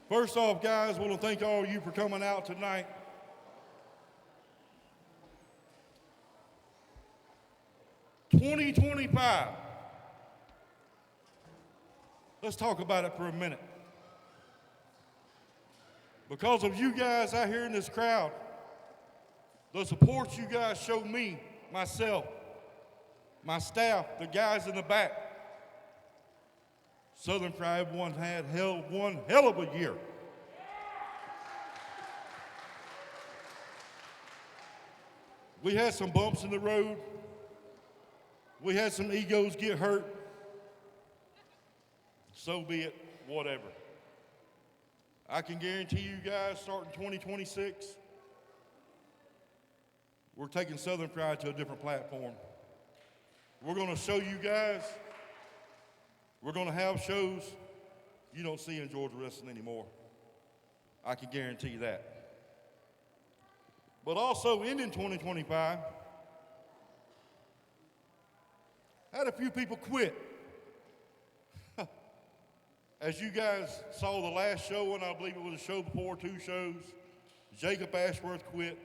First off, guys, I want to thank all of you for coming out tonight. $2025. Let's talk about it for a minute. Because of you guys out here in this crowd, the support you guys show me, myself, my staff, the guys in the back, Southern Pride had one hell of a year. We had some bumps in the road. We had some egos get hurt. So be it, whatever. I can guarantee you guys, starting 2026, we're taking Southern Pride to a different platform. We're going to show you guys, we're going to have shows you don't see in Georgia wrestling anymore. I can guarantee that. But also, ending 2025, had a few people quit. As you guys saw the last show, and I believe it was a show before, 2 shows, Jacob Ashworth quit.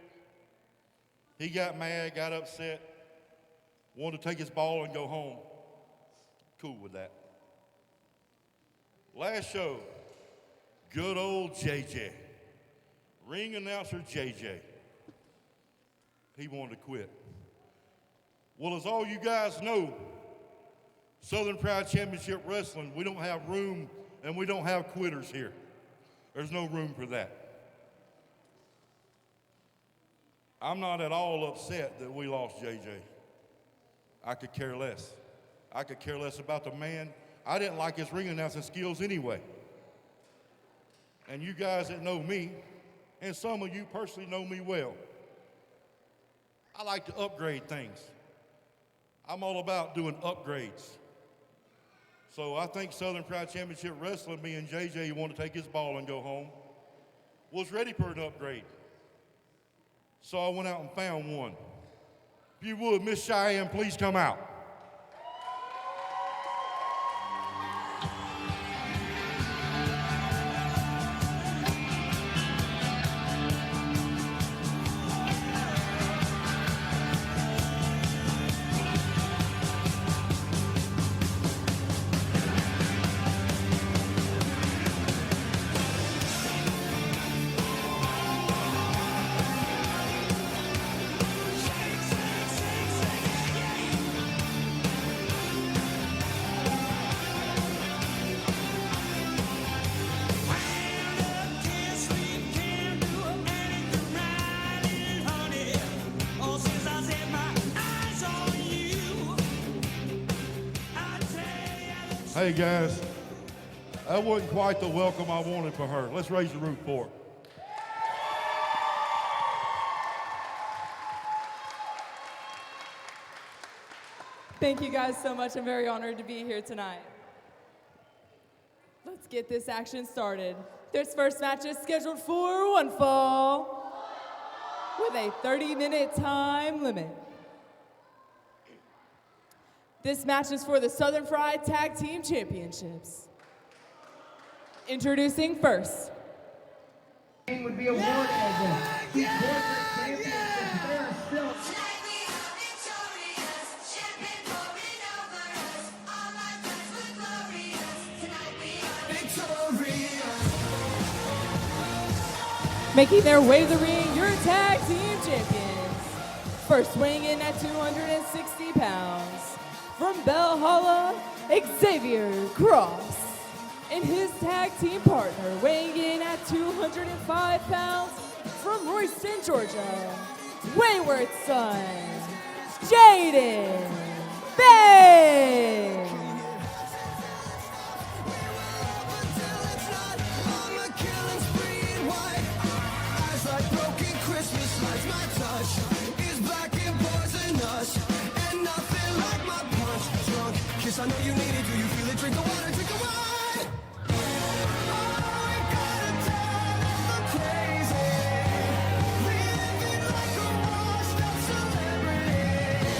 He got mad, got upset, wanted to take his ball and go home. Cool with that. Last show, good old JJ, ring announcer JJ. He wanted to quit. Well, as all you guys know, Southern Pride Championship Wrestling, we don't have room and we don't have quitters here. There's no room for that. I'm not at all upset that we lost JJ. I could care less. I could care less about the man. I didn't like his ring announcing skills anyway. And you guys that know me, and some of you personally know me well, I like to upgrade things. I'm all about doing upgrades. So I think Southern Pride Championship Wrestling, me and JJ, who wanted to take his ball and go home, was ready for an upgrade. So I went out and found one. If you would, Miss Cheyenne, please come out. Hey guys, that wasn't quite the welcome I wanted for her. Let's raise the roof for her. Thank you guys so much. I'm very honored to be here tonight. Let's get this action started. This first match is scheduled for one fall with a 30-minute time limit. This match is for the Southern Pride Tag Team Championships. Introducing first. Would be awarded as the corporate championships. There are still. Making their way to the ring, your tag team champions. First weighing in at 260 pounds. From Belhala, Xavier Cross. And his tag team partner weighing in at 205 pounds. From Royston, Georgia, Wayward's son, Jaden Bay. I know you need it, do you feel it? Drink the water, drink the wine. Oh, we gotta turn the crazy. Living like a washed up celebrity.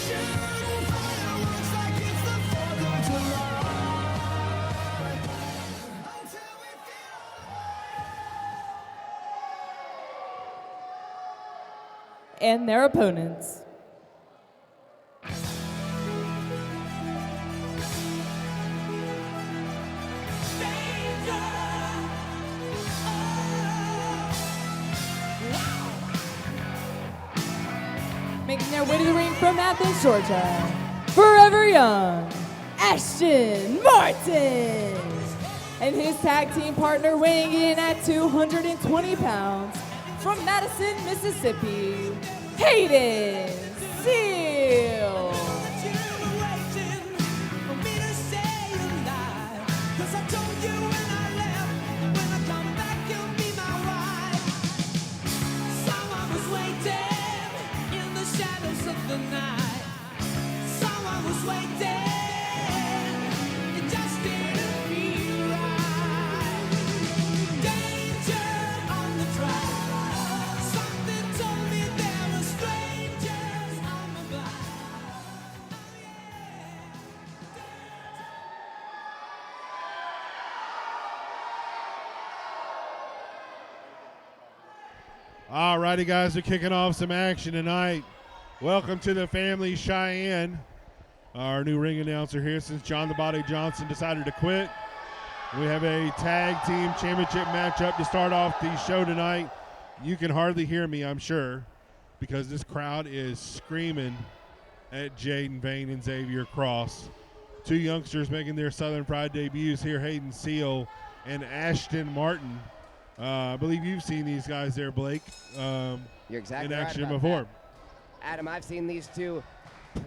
Shooting fireworks like it's the and their opponents. Making their way to the ring from Athens, Georgia, Forever Young, Ashton Martin. And his tag team partner weighing in at 220 pounds from Madison, Mississippi, Hayden Seal. All righty, guys, we're kicking off some action tonight. Welcome to the family, Cheyenne. Our new ring announcer here since John the Body Johnson decided to quit. We have a tag team championship matchup to start off the show tonight. You can hardly hear me, I'm sure, because this crowd is screaming at Jaden Vane and Xavier Cross. Two youngsters making their Southern Pride debuts here, Hayden Seal and Ashton Martin. I believe you've seen these guys there, Blake, You're exactly in right action about before. that. Adam, I've seen these two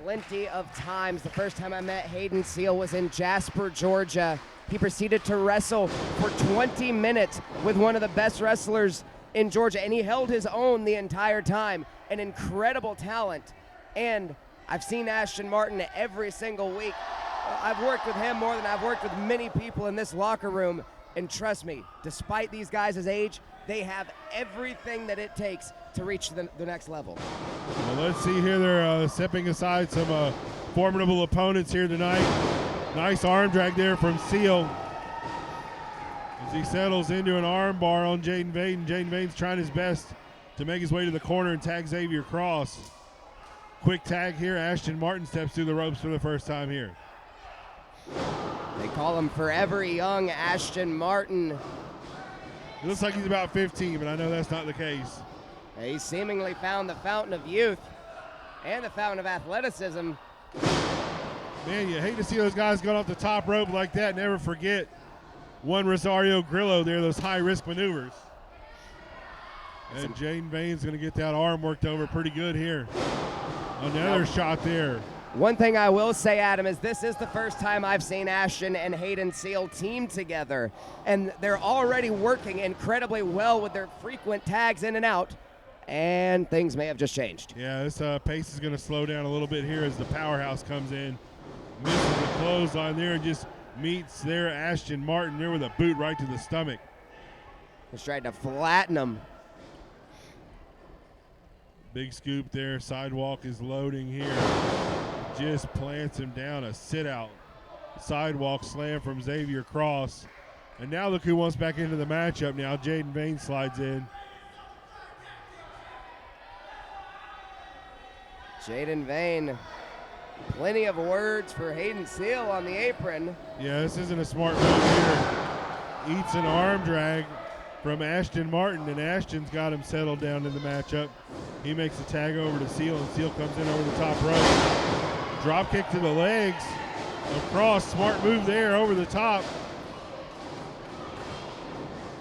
plenty of times. The first time I met Hayden Seal was in Jasper, Georgia. He proceeded to wrestle for 20 minutes with one of the best wrestlers in Georgia, and he held his own the entire time. An incredible talent. And I've seen Ashton Martin every single week. I've worked with him more than I've worked with many people in this locker room. And trust me, despite these guys' age, they have everything that it takes to reach the next level. Well, let's see here. They're stepping aside some formidable opponents here tonight. Nice arm drag there from Seal as he settles into an arm bar on Jaden Vane. Jaden Vane's trying his best to make his way to the corner and tag Xavier Cross. Quick tag here. Ashton Martin steps through the ropes for the first time here. They call him Forever Young Ashton Martin. It looks like he's about 15, but I know that's not the case. He seemingly found the fountain of youth and the fountain of athleticism. Man, you hate to see those guys go off the top rope like that. Never forget one Rosario Grillo there, those high-risk maneuvers. And Jaden Vane's going to get that arm worked over pretty good here. Another shot there. One thing I will say, Adam, is this is the first time I've seen Ashton and Hayden Seal team together, and they're already working incredibly well with their frequent tags in and out, and things may have just changed. Yeah, this pace is going to slow down a little bit here as the powerhouse comes in. Misses the clothesline there and just meets there Ashton Martin there with a boot right to the stomach. He's trying to flatten him. Big scoop there. Sidewalk is loading here. Just plants him down. A sit-out sidewalk slam from Xavier Cross. And now look who wants back into the matchup now. Jaden Vane slides in. Jaden Vane. Plenty of words for Hayden Seal on the apron. Yeah, this isn't a smart move here. Eats an arm drag from Ashton Martin, and Ashton's got him settled down in the matchup. He makes the tag over to Seal, and Seal comes in over the top rope. Drop kick to the legs. Across, smart move there over the top.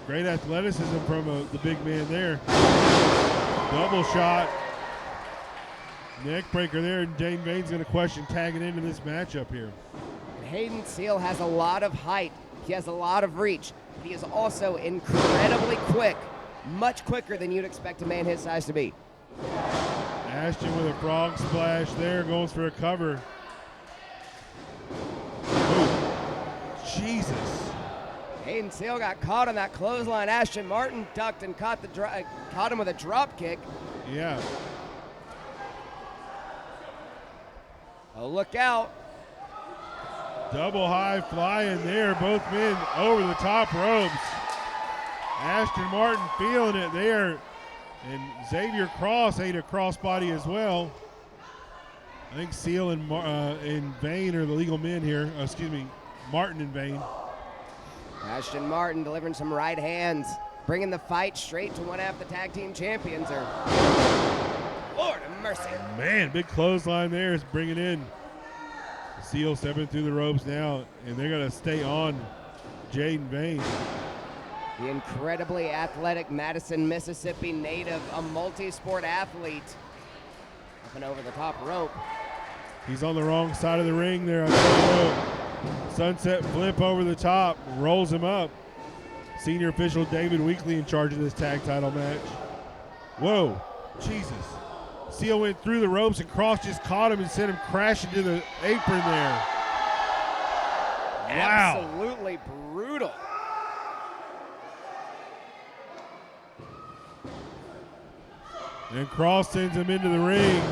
Great athleticism from the big man there. Double shot. Neck breaker there, and Jaden Vane's going to question tagging into this matchup here. Hayden Seal has a lot of height. He has a lot of reach. He is also incredibly quick, much quicker than you'd expect a man his size to be. Ashton with a frog splash there, goes for a cover. Ooh, Jesus. Hayden Seal got caught on that clothesline. Ashton Martin ducked and caught him with a drop kick. Yeah. Oh, look out. Double high flying there, both men over the top ropes. Ashton Martin feeling it there. And Xavier Cross ate a crossbody as well. I think Seal and Vane are the legal men here. Excuse me, Martin and Vane. Ashton Martin delivering some right hands, bringing the fight straight to one half the tag team champions. Lord of mercy. Man, big clothesline there is bringing in Seal stepping through the ropes now, and they're going to stay on Jaden Vane. The incredibly athletic Madison, Mississippi native, a multi-sport athlete, up and over the top rope. He's on the wrong side of the ring there on the rope. Sunset flip over the top, rolls him up. Senior official David Weekley in charge of this tag title match. Whoa, Jesus. Seal went through the ropes and Cross just caught him and sent him crashing to the apron there. Wow. Absolutely brutal. And Cross sends him into the ring.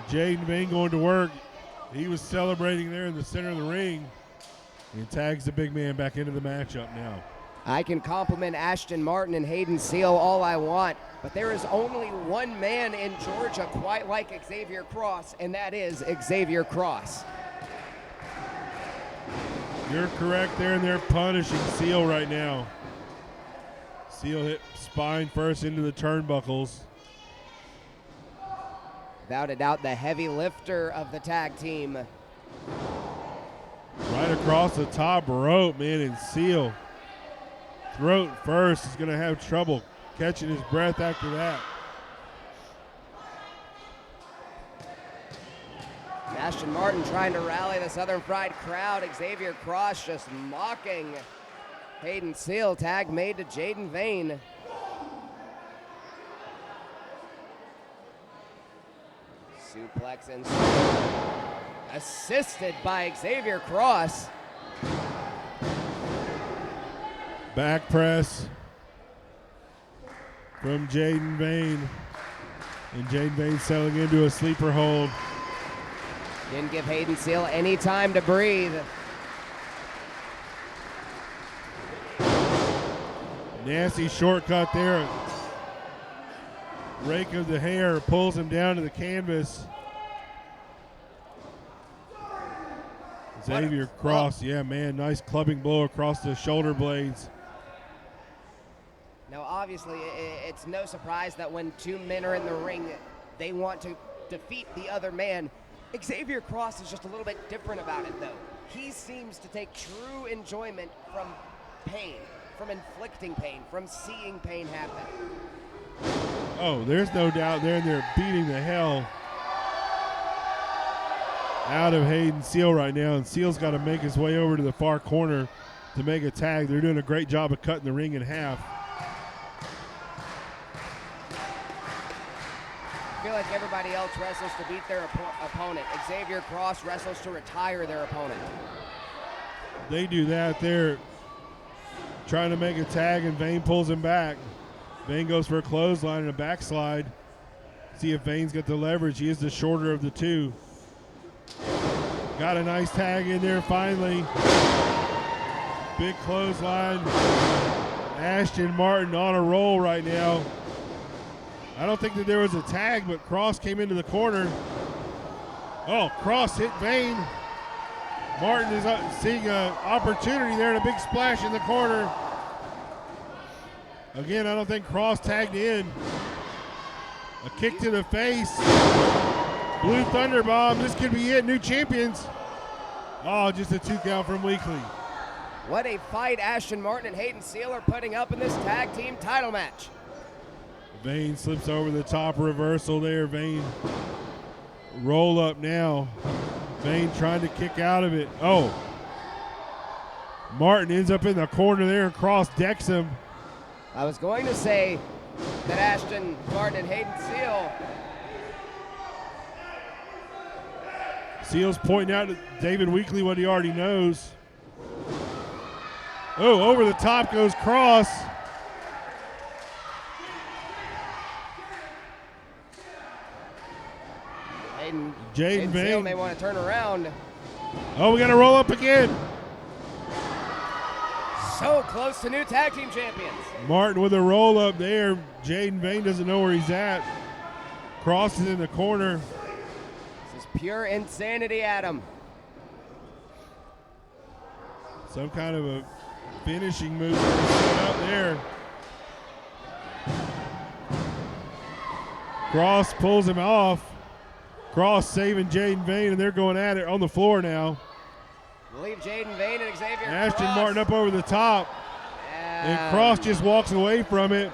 Jaden Vane going to work. He was celebrating there in the center of the ring. And tags the big man back into the matchup now. I can compliment Ashton Martin and Hayden Seal all I want, but there is only one man in Georgia quite like Xavier Cross, and that is Xavier Cross. You're correct there, and they're punishing Seal right now. Seal hit spine first into the turnbuckles. Without a doubt, the heavy lifter of the tag team. Right across the top rope, man, and Seal. Throat first is going to have trouble catching his breath after that. Ashton Martin trying to rally the Southern Fried crowd. Xavier Cross just mocking Hayden Seal. Tag made to Jaden Vane. Suplex and assisted by Xavier Cross. Back press from Jaden Vane. And Jaden Vane settling into a sleeper hold. Didn't give Hayden Seal any time to breathe. Nasty shortcut there. Rake of the hair pulls him down to the canvas. Xavier Cross, yeah, man, nice clubbing blow across the shoulder blades. Now, obviously, it's no surprise that when two men are in the ring, they want to defeat the other man. Xavier Cross is just a little bit different about it, though. He seems to take true enjoyment from pain, from inflicting pain, from seeing pain happen. Oh, there's no doubt there, and they're beating the hell out of Hayden Seal right now, and Seal's got to make his way over to the far corner to make a tag. They're doing a great job of cutting the ring in half. I feel like everybody else wrestles to beat their opponent. Xavier Cross wrestles to retire their opponent. They do that. They're trying to make a tag, and Vane pulls him back. Vane goes for a clothesline and a backslide. See if Vane's got the leverage. He is the shorter of the two. Got a nice tag in there finally. Big clothesline. Ashton Martin on a roll right now. I don't think that there was a tag, but Cross came into the corner. Oh, Cross hit Vane. Martin is seeing an opportunity there and a big splash in the corner. Again, I don't think Cross tagged in. A kick to the face. Blue Thunder Bomb. This could be it. New champions. Oh, just a 2 count from Weekley. What a fight Ashton Martin and Hayden Seal are putting up in this tag team title match. Vane slips over the top reversal there. Vane roll up now. Vane trying to kick out of it. Oh. Martin ends up in the corner there and Cross decks him. I was going to say that Ashton Martin and Hayden Seal. Seal's pointing out to David Weekley what he already knows. Oh, over the top goes Cross. Jaden Seal Vane. may want to turn around. Oh, we got to roll up again. So close to new tag team champions. Martin with a roll up there. Jaden Vane doesn't know where he's at. Crosses in the corner. This is pure insanity, Adam. Some kind of a finishing move set up there. Cross pulls him off. Cross saving Jaden Vane, and they're going at it on the floor now. I believe Jaden Vane and Xavier Ashton Cross. Martin up over the top. And Cross just walks away from it.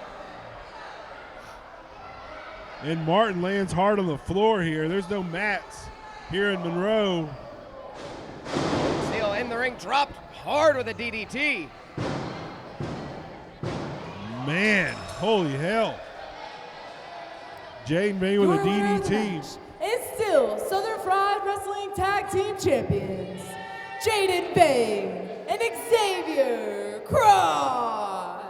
And Martin lands hard on the floor here. There's no mats here in Monroe. Seal in the ring, dropped hard with a DDT. Man, holy hell. Jaden Vane with a Your winner of the DDT. match is still Southern Fried Wrestling Tag Team Champions, Jaden Vane and Xavier Cross.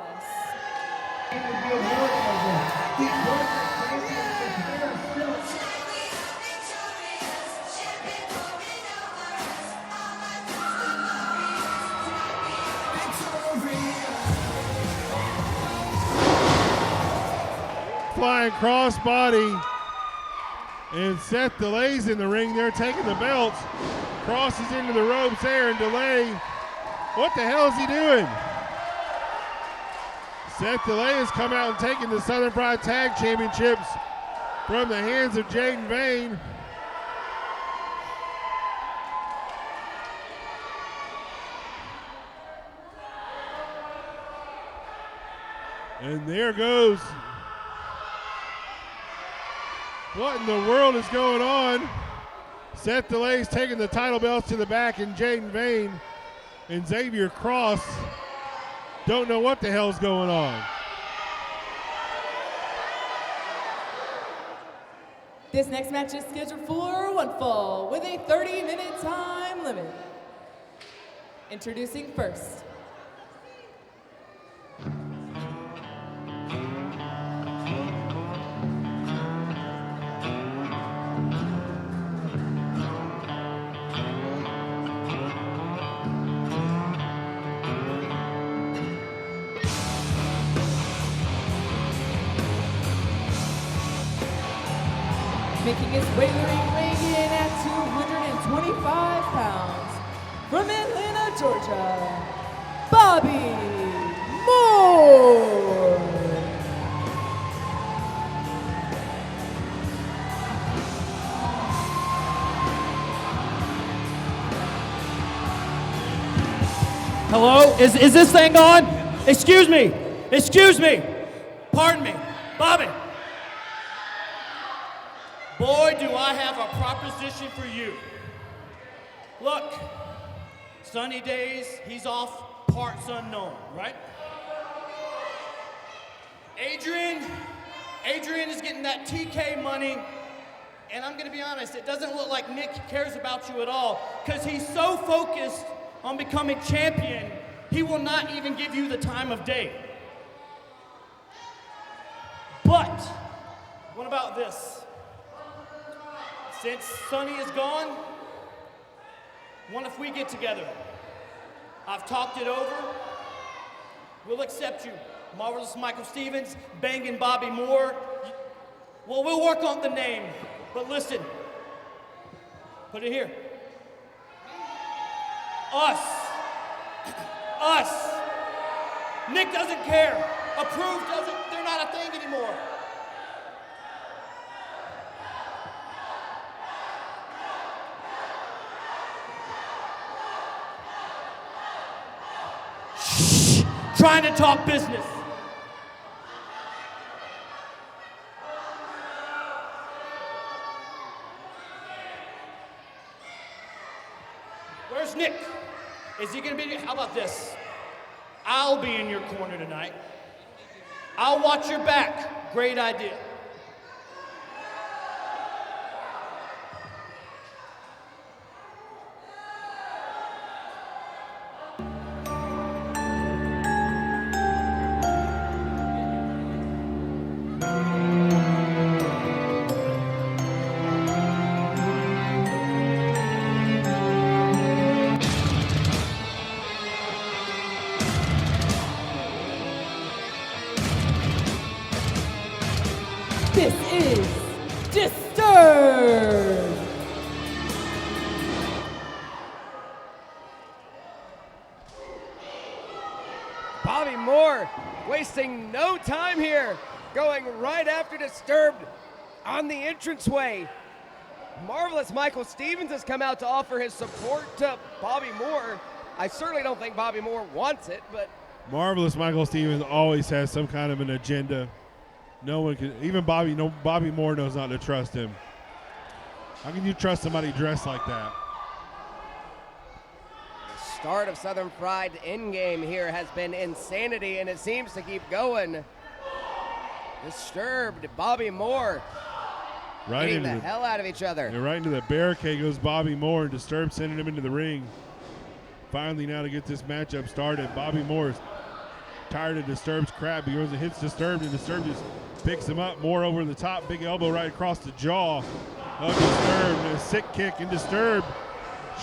It would be awarded as the corporate championship. They are still Flying crossbody. And Seth Delay's in the ring there taking the belts. Crosses into the ropes there, and Delay, what the hell is he doing? Seth Delay has come out and taken the Southern Pride Tag Championships from the hands of Jaden Vane. And there goes. What in the world is going on? Seth Delay's taking the title belts to the back, and Jaden Vane and Xavier Cross don't know what the hell's going on. This next match is scheduled for one fall with a 30-minute time limit. Introducing first, making his way to the ring, weighing in at 225 pounds, from Atlanta, Georgia, Bobby Moore. Hello? Is this thing on? Excuse me. Excuse me. Pardon me. Bobby. Boy, do I have a proposition for you. Look, sunny days, he's off, parts unknown, right? Adrian is getting that TK money, and I'm gonna be honest, it doesn't look like Nick cares about you at all, because he's so focused on becoming champion, he will not even give you the time of day. But, what about this? Since Sonny is gone, what if we get together? I've talked it over. We'll accept you. Marvelous Michael Stevens, banging Bobby Moore. Well, we'll work on the name. But listen, put it here. Us. Nick doesn't care. Approved doesn't, they're not a thing anymore. Trying to talk business. Where's Nick? Is he gonna be, how about this? I'll be in your corner tonight. I'll watch your back. Great idea. this is Disturbed. Bobby Moore wasting no time here, going right after Disturbed on the entranceway. Marvelous Michael Stevens has come out to offer his support to Bobby Moore. I certainly don't think Bobby Moore wants it, but Marvelous Michael Stevens always has some kind of an agenda. No one can, even Bobby Moore knows not to trust him. How can you trust somebody dressed like that? the start of Southern Fried Endgame here has been insanity, and it seems to keep going. Disturbed, Bobby Moore Right hitting into the the hell out of each other. Yeah, right into the barricade goes Bobby Moore, and Disturbed sending him into the ring. Finally, now to get this matchup started, Bobby Moore is tired of Disturbed's crap. He goes and hits Disturbed, and Disturbed just picks him up. Moore over the top, big elbow right across the jaw of Disturbed, and a sick kick, and Disturbed.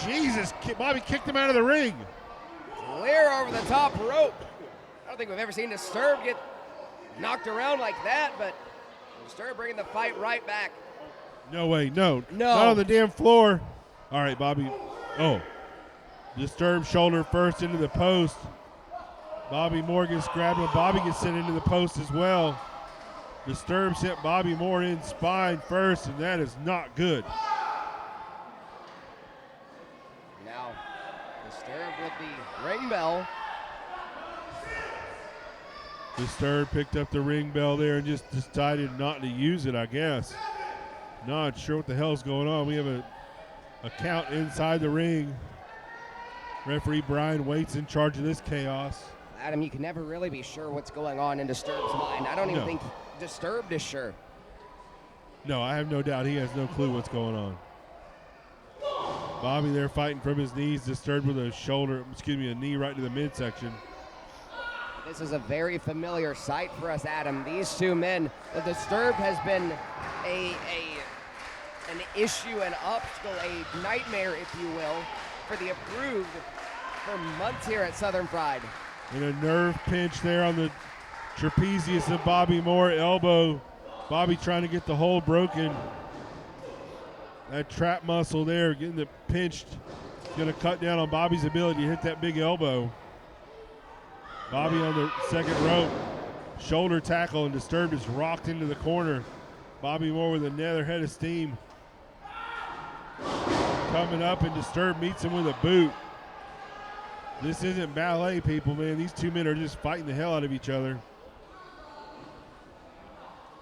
Jesus, Bobby kicked him out of the ring. Clear over the top rope. I don't think we've ever seen Disturbed get knocked around like that, but Disturbed bringing the fight right back. No way, no. No. Not on the damn floor. All right, Bobby. Oh. Disturbed shoulder first into the post. Bobby Moore gets grabbed, and Bobby gets sent into the post as well. Disturbed sent Bobby Moore in spine first, and that is not good. Now, Disturbed with the ring bell. Disturbed picked up the ring bell there and just decided not to use it, I guess. Not sure what the hell's going on. We have a count inside the ring. Referee Brian Waite's in charge of this chaos. Adam, you can never really be sure what's going on in Disturbed's mind. I don't even No. think Disturbed is sure. No, I have no doubt he has no clue what's going on. Bobby there fighting from his knees, Disturbed with a knee right to the midsection. This is a very familiar sight for us, Adam. These two men, the Disturbed has been an issue, an obstacle, a nightmare, if you will, for the approved for months here at Southern Fried. And a nerve pinch there on the trapezius of Bobby Moore, elbow. Bobby trying to get the hold broken. That trap muscle there, getting it pinched, going to cut down on Bobby's ability to hit that big elbow. Bobby on the second rope, shoulder tackle, and Disturbed is rocked into the corner. Bobby Moore with another head of steam. Coming up, and Disturbed meets him with a boot. This isn't ballet, people, man. These two men are just fighting the hell out of each other.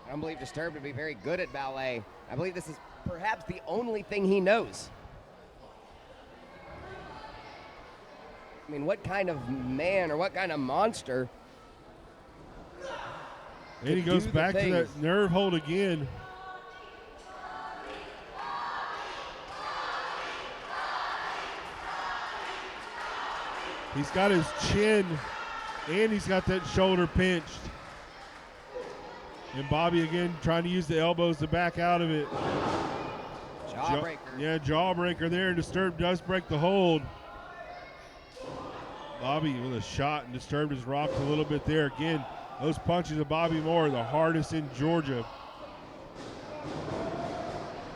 I don't believe Disturbed to be very good at ballet. I believe this is perhaps the only thing he knows. I mean, what kind of man or what kind of monster? And he goes back to that nerve hold again. He's got his chin and he's got that shoulder pinched. And Bobby again trying to use the elbows to back out of it. Jawbreaker. Jawbreaker there. Disturbed does break the hold. Bobby with a shot, and Disturbed is rocked a little bit there. Again, those punches of Bobby Moore are the hardest in Georgia.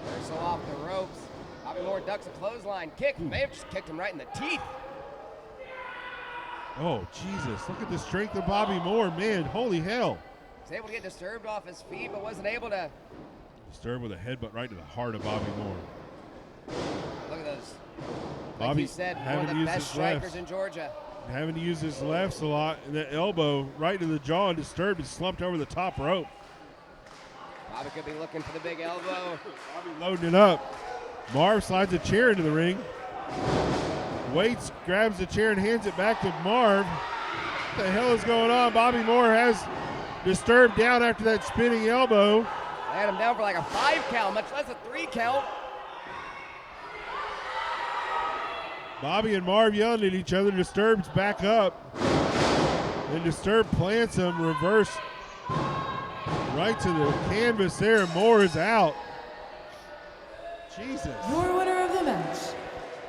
Reversal off the ropes. Bobby Moore ducks a clothesline kick. May have just kicked him right in the teeth. Oh, Jesus. Look at the strength of Bobby Moore, man. Holy hell. Was able to get Disturbed off his feet, but wasn't able to. Disturbed with a headbutt right to the heart of Bobby Moore. Look at those. Like Bobby you said, one having of to the use best his lefts. strikers in Georgia. Having to use his lefts a lot, and that elbow right to the jaw, and Disturbed is slumped over the top rope. Bobby could be looking for the big elbow. Bobby loading it up. Marv slides a chair into the ring. Waits grabs the chair and hands it back to Marv. What the hell is going on? Bobby Moore has Disturbed down after that spinning elbow. They had him down for like a 5 count, much less a 3 count. Bobby and Marv yelling at each other. Disturbed's back up. And Disturbed plants him reverse right to the canvas there. And Moore is out. Jesus. Your winner of the match,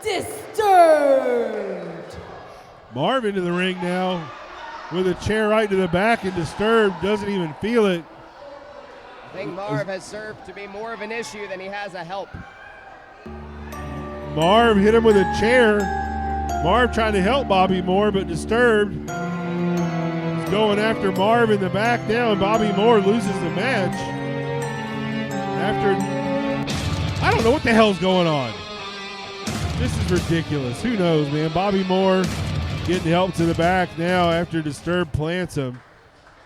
Disturbed. Marv into the ring now with a chair right to the back, and Disturbed doesn't even feel it. I think Marv has served to be more of an issue than he has a help. Marv hit him with a chair. Marv trying to help Bobby Moore, but Disturbed is going after Marv in the back now, and Bobby Moore loses the match. I don't know what the hell's going on. This is ridiculous. Who knows, man? Bobby Moore getting help to the back now after Disturbed plants him,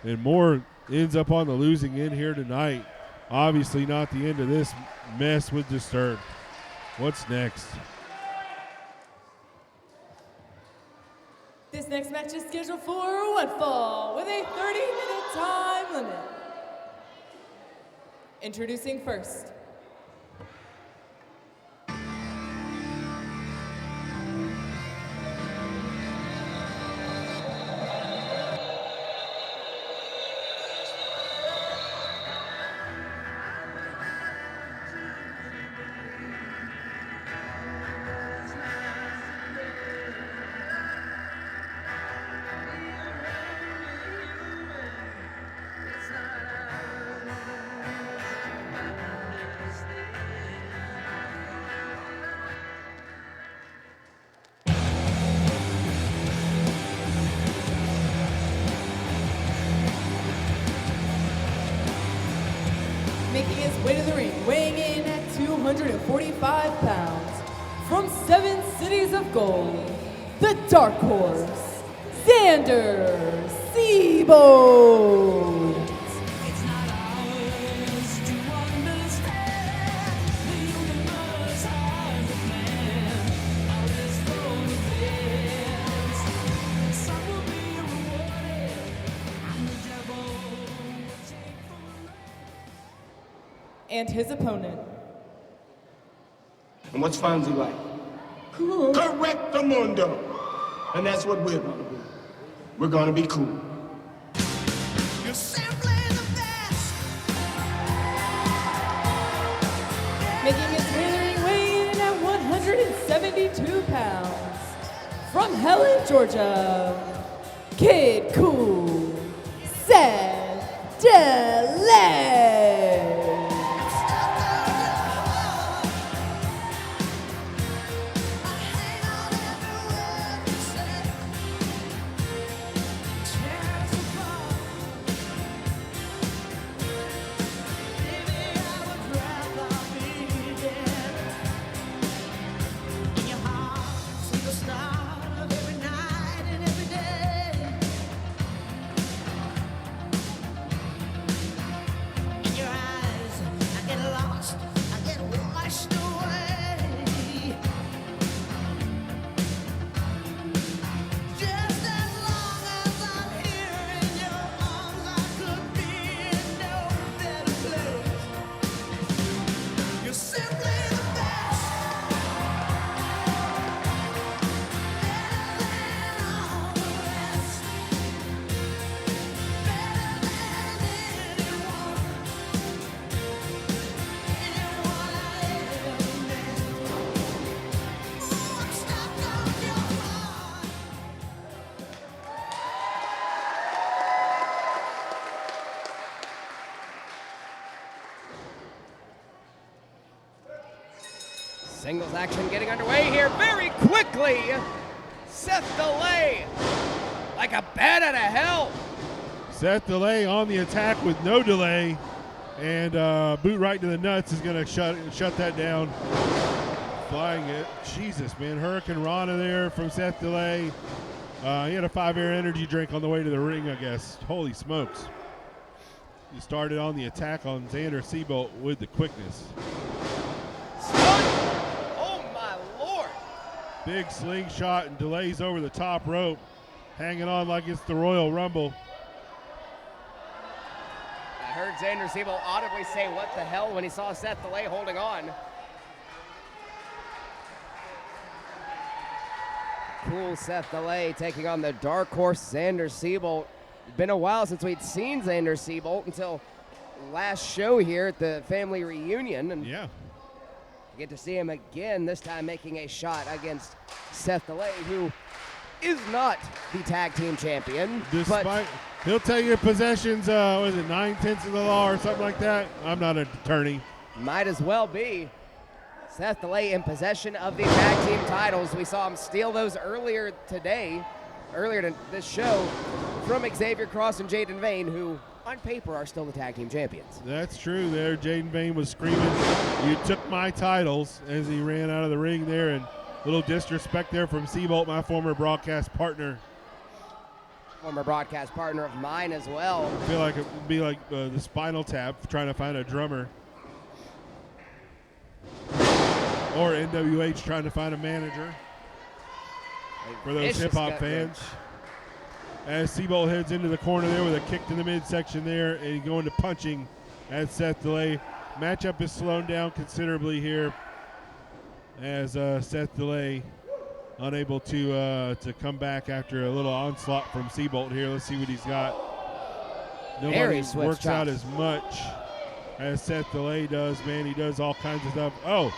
and Moore ends up on the losing end here tonight. Obviously not the end of this mess with Disturbed. What's next? This next match is scheduled for one fall with a 30-minute time limit. Introducing first. Making his way to the ring, weighing in at 245 pounds, from 7 cities of gold, the Dark Horse, Xander Seabolt. It's not ours to understand. The universe has a plan. All is for the best. Some will be rewarded, and the devil will take the And his opponent. And what's Fonzie like? Cool. Correctamundo. And that's what we're gonna do. We're gonna be cool. You're simply the best. Making his way to the ring, weighing in at 172 pounds, from Helen, Georgia, Kid Cool, Seth DeLay. Singles action getting underway here very quickly. Seth DeLay, like a bat out of hell. Seth DeLay on the attack with no delay, and boot right to the nuts is going to shut that down. Flying it. Jesus, man. Hurricane Rana there from Seth DeLay. He had a 5-air energy drink on the way to the ring, I guess. Holy smokes. He started on the attack on Xander Seabolt with the quickness. Oh, my Lord. Big slingshot and delays over the top rope, hanging on like it's the Royal Rumble. I heard Xander Seabolt audibly say, "What the hell," when he saw Seth DeLay holding on. Cool Seth DeLay taking on the Dark Horse Xander Seabolt. It's been a while since we'd seen Xander Seabolt until last show here at the family reunion. And yeah, get to see him again, this time making a shot against Seth DeLay, who is not the tag team champion. Despite, he'll tell you possessions, was it 9/10 of the law or something like that? I'm not an attorney. Might as well be. Seth DeLay in possession of the tag team titles. We saw him steal those earlier to this show, from Xavier Cross and Jaden Vane, who on paper are still the tag team champions. That's true there. Jaden Vane was screaming, "You took my titles," as he ran out of the ring there, and a little disrespect there from Seabolt, my former broadcast partner. Former broadcast partner of mine as well. I feel like it would be like the Spinal Tap trying to find a drummer. Or NWH trying to find a manager for those Vicious hip-hop gut fans. wrench. As Seabolt heads into the corner there with a kick to the midsection there and going to punching at Seth DeLay. Matchup is slowed down considerably here as Seth DeLay unable to come back after a little onslaught from Seabolt here. Let's see what he's got. Nobody works out as much as Seth DeLay does, man. He does all kinds of stuff. Oh,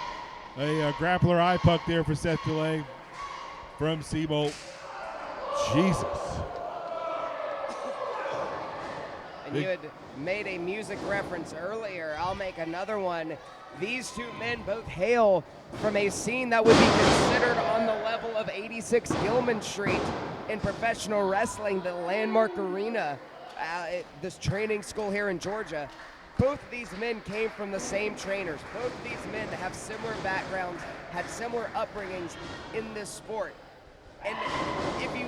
a grappler eye puck there for Seth DeLay from Seabolt. Jesus. And you had made a music reference earlier. I'll make another one. These two men both hail from a scene that would be considered on the level of 86 Gilman Street in professional wrestling, the Landmark Arena, this training school here in Georgia. Both of these men came from the same trainers. Both of these men have similar backgrounds, had similar upbringings in this sport. And if you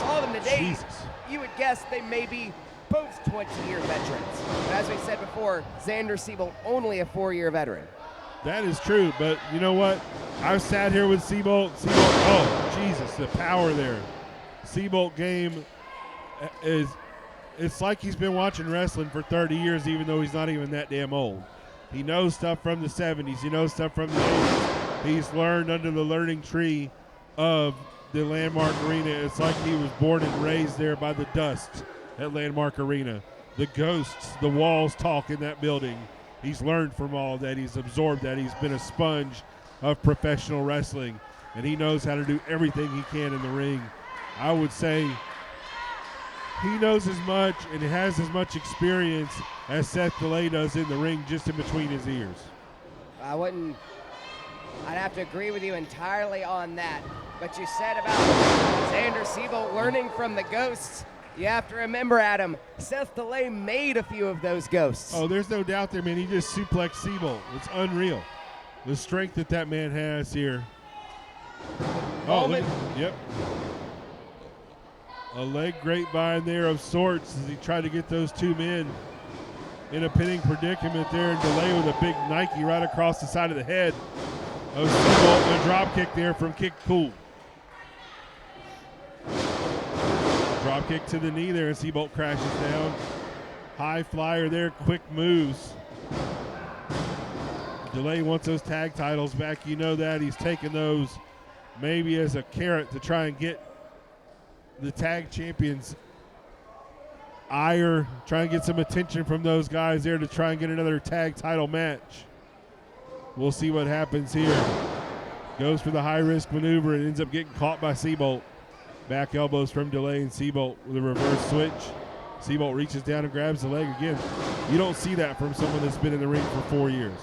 saw them today, Jesus, you would guess they may be both 20-year veterans. But as we said before, Xander Seabolt, only a 4-year veteran. that is true, but you know what? I've sat here with Seabolt. Oh, Jesus, the power there. Seabolt game is, it's like he's been watching wrestling for 30 years, even though he's not even that damn old. He knows stuff from the 70s. He knows stuff from the 80s. He's learned under the learning tree of the Landmark Arena. It's like he was born and raised there by the dust at Landmark Arena. The ghosts, the walls talk in that building. He's learned from all of that. He's absorbed that. He's been a sponge of professional wrestling, and he knows how to do everything he can in the ring. I would say he knows as much and has as much experience as Seth DeLay does in the ring, just in between his ears. I'd have to agree with you entirely on that. But you said about Xander Seabolt learning from the ghosts. You have to remember, Adam, Seth DeLay made a few of those ghosts. Oh, there's no doubt there, man. He just suplexed Seabolt. It's unreal. The strength that man has here. Oh, look, yep. A leg grapevine there of sorts as he tried to get those two men in a pinning predicament there, and DeLay with a big Nike right across the side of the head of Seabolt, and a drop kick there from Kick Cool. Drop kick to the knee there, and Seabolt crashes down. High flyer there, quick moves. DeLay wants those tag titles back. You know that. He's taking those maybe as a carrot to try and get the tag champions ire, try and get some attention from those guys there to try and get another tag title match. We'll see what happens here. Goes for the high-risk maneuver and ends up getting caught by Seabolt. Back elbows from DeLay, and Seabolt with a reverse switch. Seabolt reaches down and grabs the leg again. You don't see that from someone that's been in the ring for 4 years.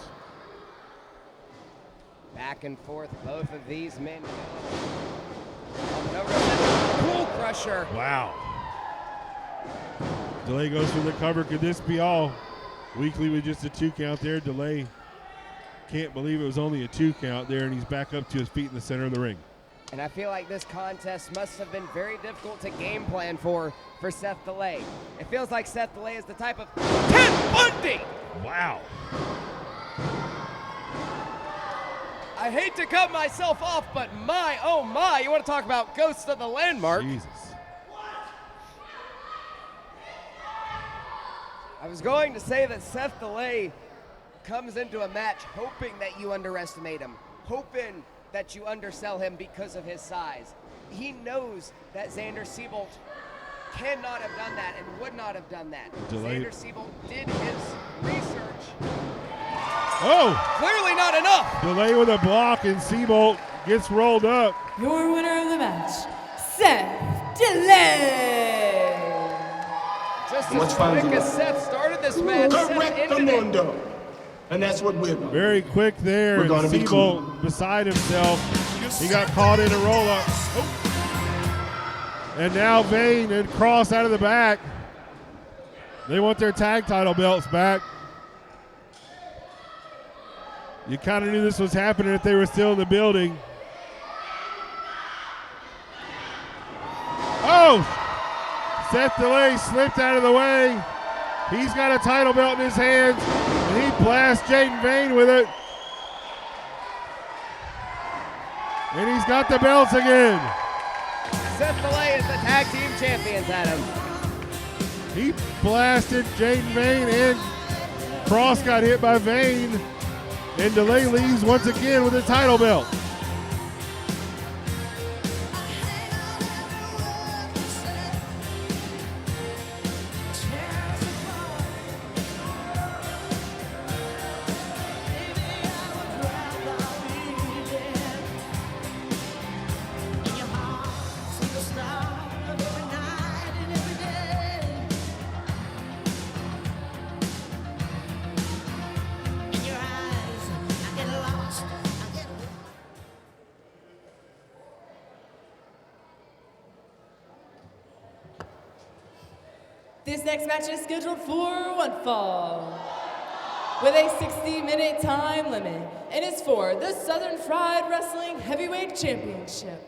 Back and forth, both of these men. Cool crusher. Wow. DeLay goes for the cover. Could this be all? Weekly with just a 2 count there. DeLay can't believe it was only a 2 count there, and he's back up to his feet in the center of the ring. And I feel like this contest must have been very difficult to game plan for Seth DeLay. It feels like Seth DeLay is the type of Ted Bundy. Wow. I hate to cut myself off, but my, oh my, you want to talk about ghosts of the Landmark? Jesus. I was going to say that Seth DeLay comes into a match hoping that you underestimate him, hoping that you undersell him because of his size. He knows that Xander Seabolt cannot have done that and would not have done that. Delayed. Xander Seabolt did his research. Oh! Clearly not enough. DeLay with a block, and Seabolt gets rolled up. Your winner of the match, Seth Delay. Just Much as fun quick to as do. Seth started this match, Seth Correct the ended it. mundo. And that's what we're going to Very quick there. We're gonna be Seabolt beside himself. He got caught in a roll-up. And now Vane and Cross out of the back. They want their tag title belts back. You kind of knew this was happening if they were still in the building. Oh! Seth Delay slipped out of the way. He's got a title belt in his hands, and he blasts Jaden Vane with it. And he's got the belts again. Seth Delay is the tag team champions, Adam. He blasted Jaden Vane, and Cross got hit by Vane. And Delay leaves once again with a title belt. This next match is scheduled for one fall with a 60-minute time limit and is for the Southern Fried Wrestling Heavyweight Championship.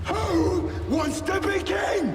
Who wants to be king?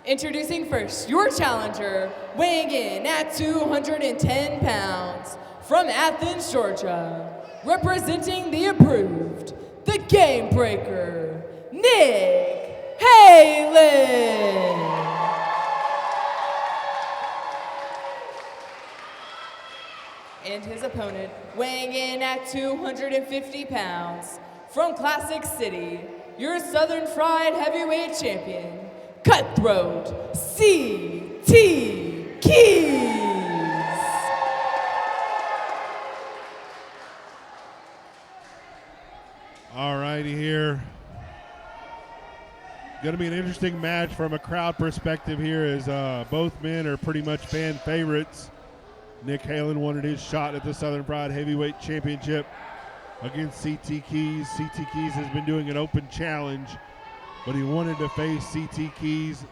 Introducing first, your challenger, weighing in at 210 pounds, from Athens, Georgia, representing the approved, the Game Breaker, Nick Halen. And his opponent, weighing in at 250 pounds, from Classic City, your Southern Fried Heavyweight Champion, Cutthroat C.T. Keys. All righty here. Going to be an interesting match from a crowd perspective here as both men are pretty much fan favorites. Nick Halen wanted his shot at the Southern Pride Heavyweight Championship against CT Keys. CT Keys has been doing an open challenge, but he wanted to face CT Keys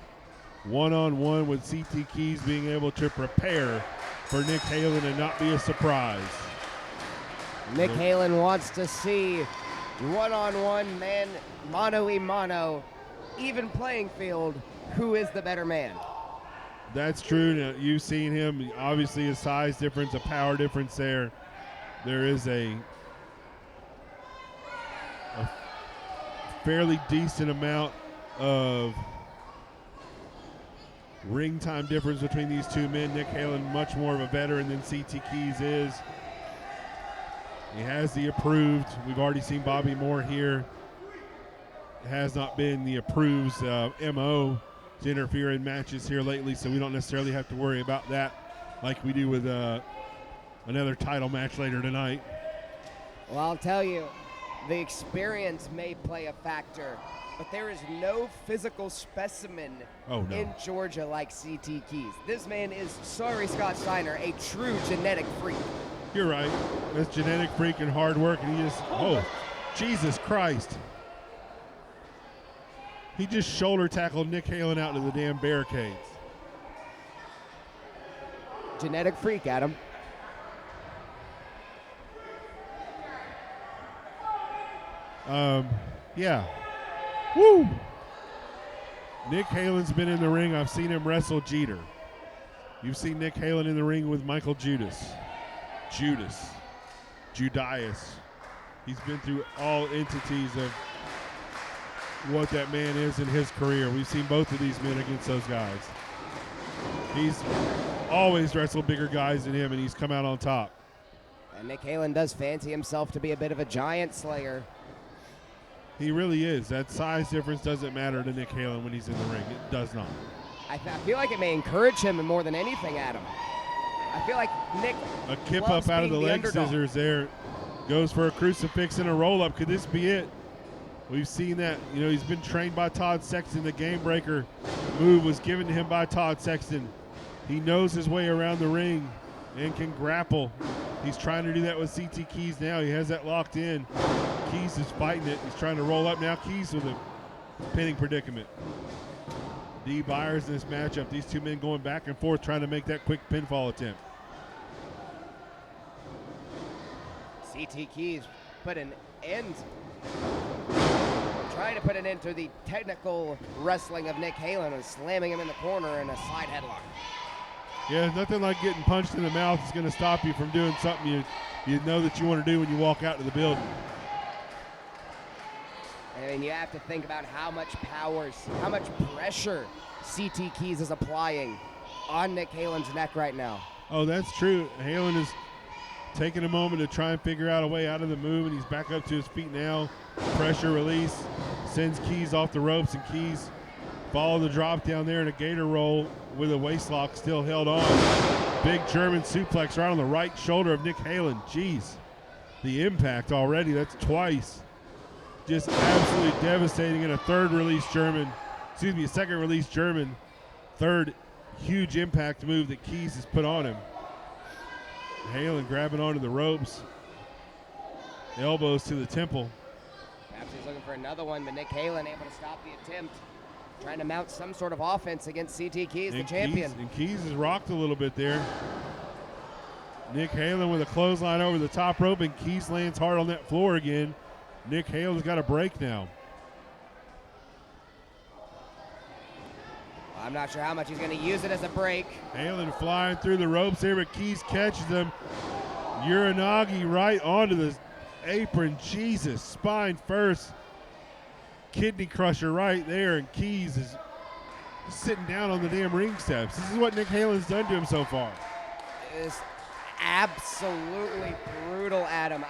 one-on-one, with CT Keys being able to prepare for Nick Halen and not be a surprise. Nick Halen wants to see one-on-one, man, mano-a-mano, even playing field. Who is the better man? That's true. Now, you've seen him, obviously a size difference, a power difference there. There is a fairly decent amount of ring time difference between these two men. Nick Halen much more of a veteran than CT Keys is. He has the approved. We've already seen Bobby Moore here. It has not been the approved MO to interfere in matches here lately, so we don't necessarily have to worry about that like we do with another title match later tonight. Well, I'll tell you, the experience may play a factor, but there is no physical specimen in Georgia like CT Keys. This man is, sorry Scott Steiner, a true genetic freak. You're right. That's genetic freak and hard work, and he just, Jesus Christ. He just shoulder tackled Nick Halen out to the damn barricades. Genetic freak, Adam. Yeah. Woo! Nick Halen's been in the ring. I've seen him wrestle Jeter. You've seen Nick Halen in the ring with Michael Judas. Judas. He's been through all entities of what that man is in his career. We've seen both of these men against those guys. He's always wrestled bigger guys than him, and he's come out on top. And Nick Halen does fancy himself to be a bit of a giant slayer. He really is. That size difference doesn't matter to Nick Halen when he's in the ring. It does not. I feel like it may encourage him more than anything, Adam. I feel like Nick A kip loves up out of the being leg underdog. scissors there. Goes for a crucifix and a roll-up. Could this be it? We've seen that. You know, he's been trained by Todd Sexton. The game breaker move was given to him by Todd Sexton. He knows his way around the ring and can grapple. He's trying to do that with CT Keys now. He has that locked in. Keys is fighting it. He's trying to roll up now. Keys with a pinning predicament. D. Byers in this matchup. These two men going back and forth trying to make that quick pinfall attempt. CT Keys put an end, trying to put an end to the technical wrestling of Nick Halen and slamming him in the corner in a side headlock. Yeah, nothing like getting punched in the mouth is going to stop you from doing something you know that you want to do when you walk out to the building. I mean, you have to think about how much how much pressure CT Keys is applying on Nick Halen's neck right now. Oh, that's true. Halen is taking a moment to try and figure out a way out of the move, and he's back up to his feet now. Pressure release, sends Keys off the ropes, and Keys follow the drop down there in a gator roll with a waist lock still held on. Big German suplex right on the right shoulder of Nick Halen. Jeez, the impact already, that's twice. Just absolutely devastating in a second release German. Third huge impact move that Keys has put on him. Halen grabbing onto the ropes. Elbows to the temple. Perhaps he's looking for another one, but Nick Halen able to stop the attempt. Trying to mount some sort of offense against CT Keys, the champion. Keys is rocked a little bit there. Nick Halen with a clothesline over the top rope, and Keys lands hard on that floor again. Nick Halen's got a break now. I'm not sure how much he's going to use it as a break. Halen flying through the ropes here, but Keys catches him. Uranagi right onto the apron. Jesus, spine first. Kidney crusher right there, and Keys is sitting down on the damn ring steps. This is what Nick Halen's done to him so far. It is absolutely brutal, Adam.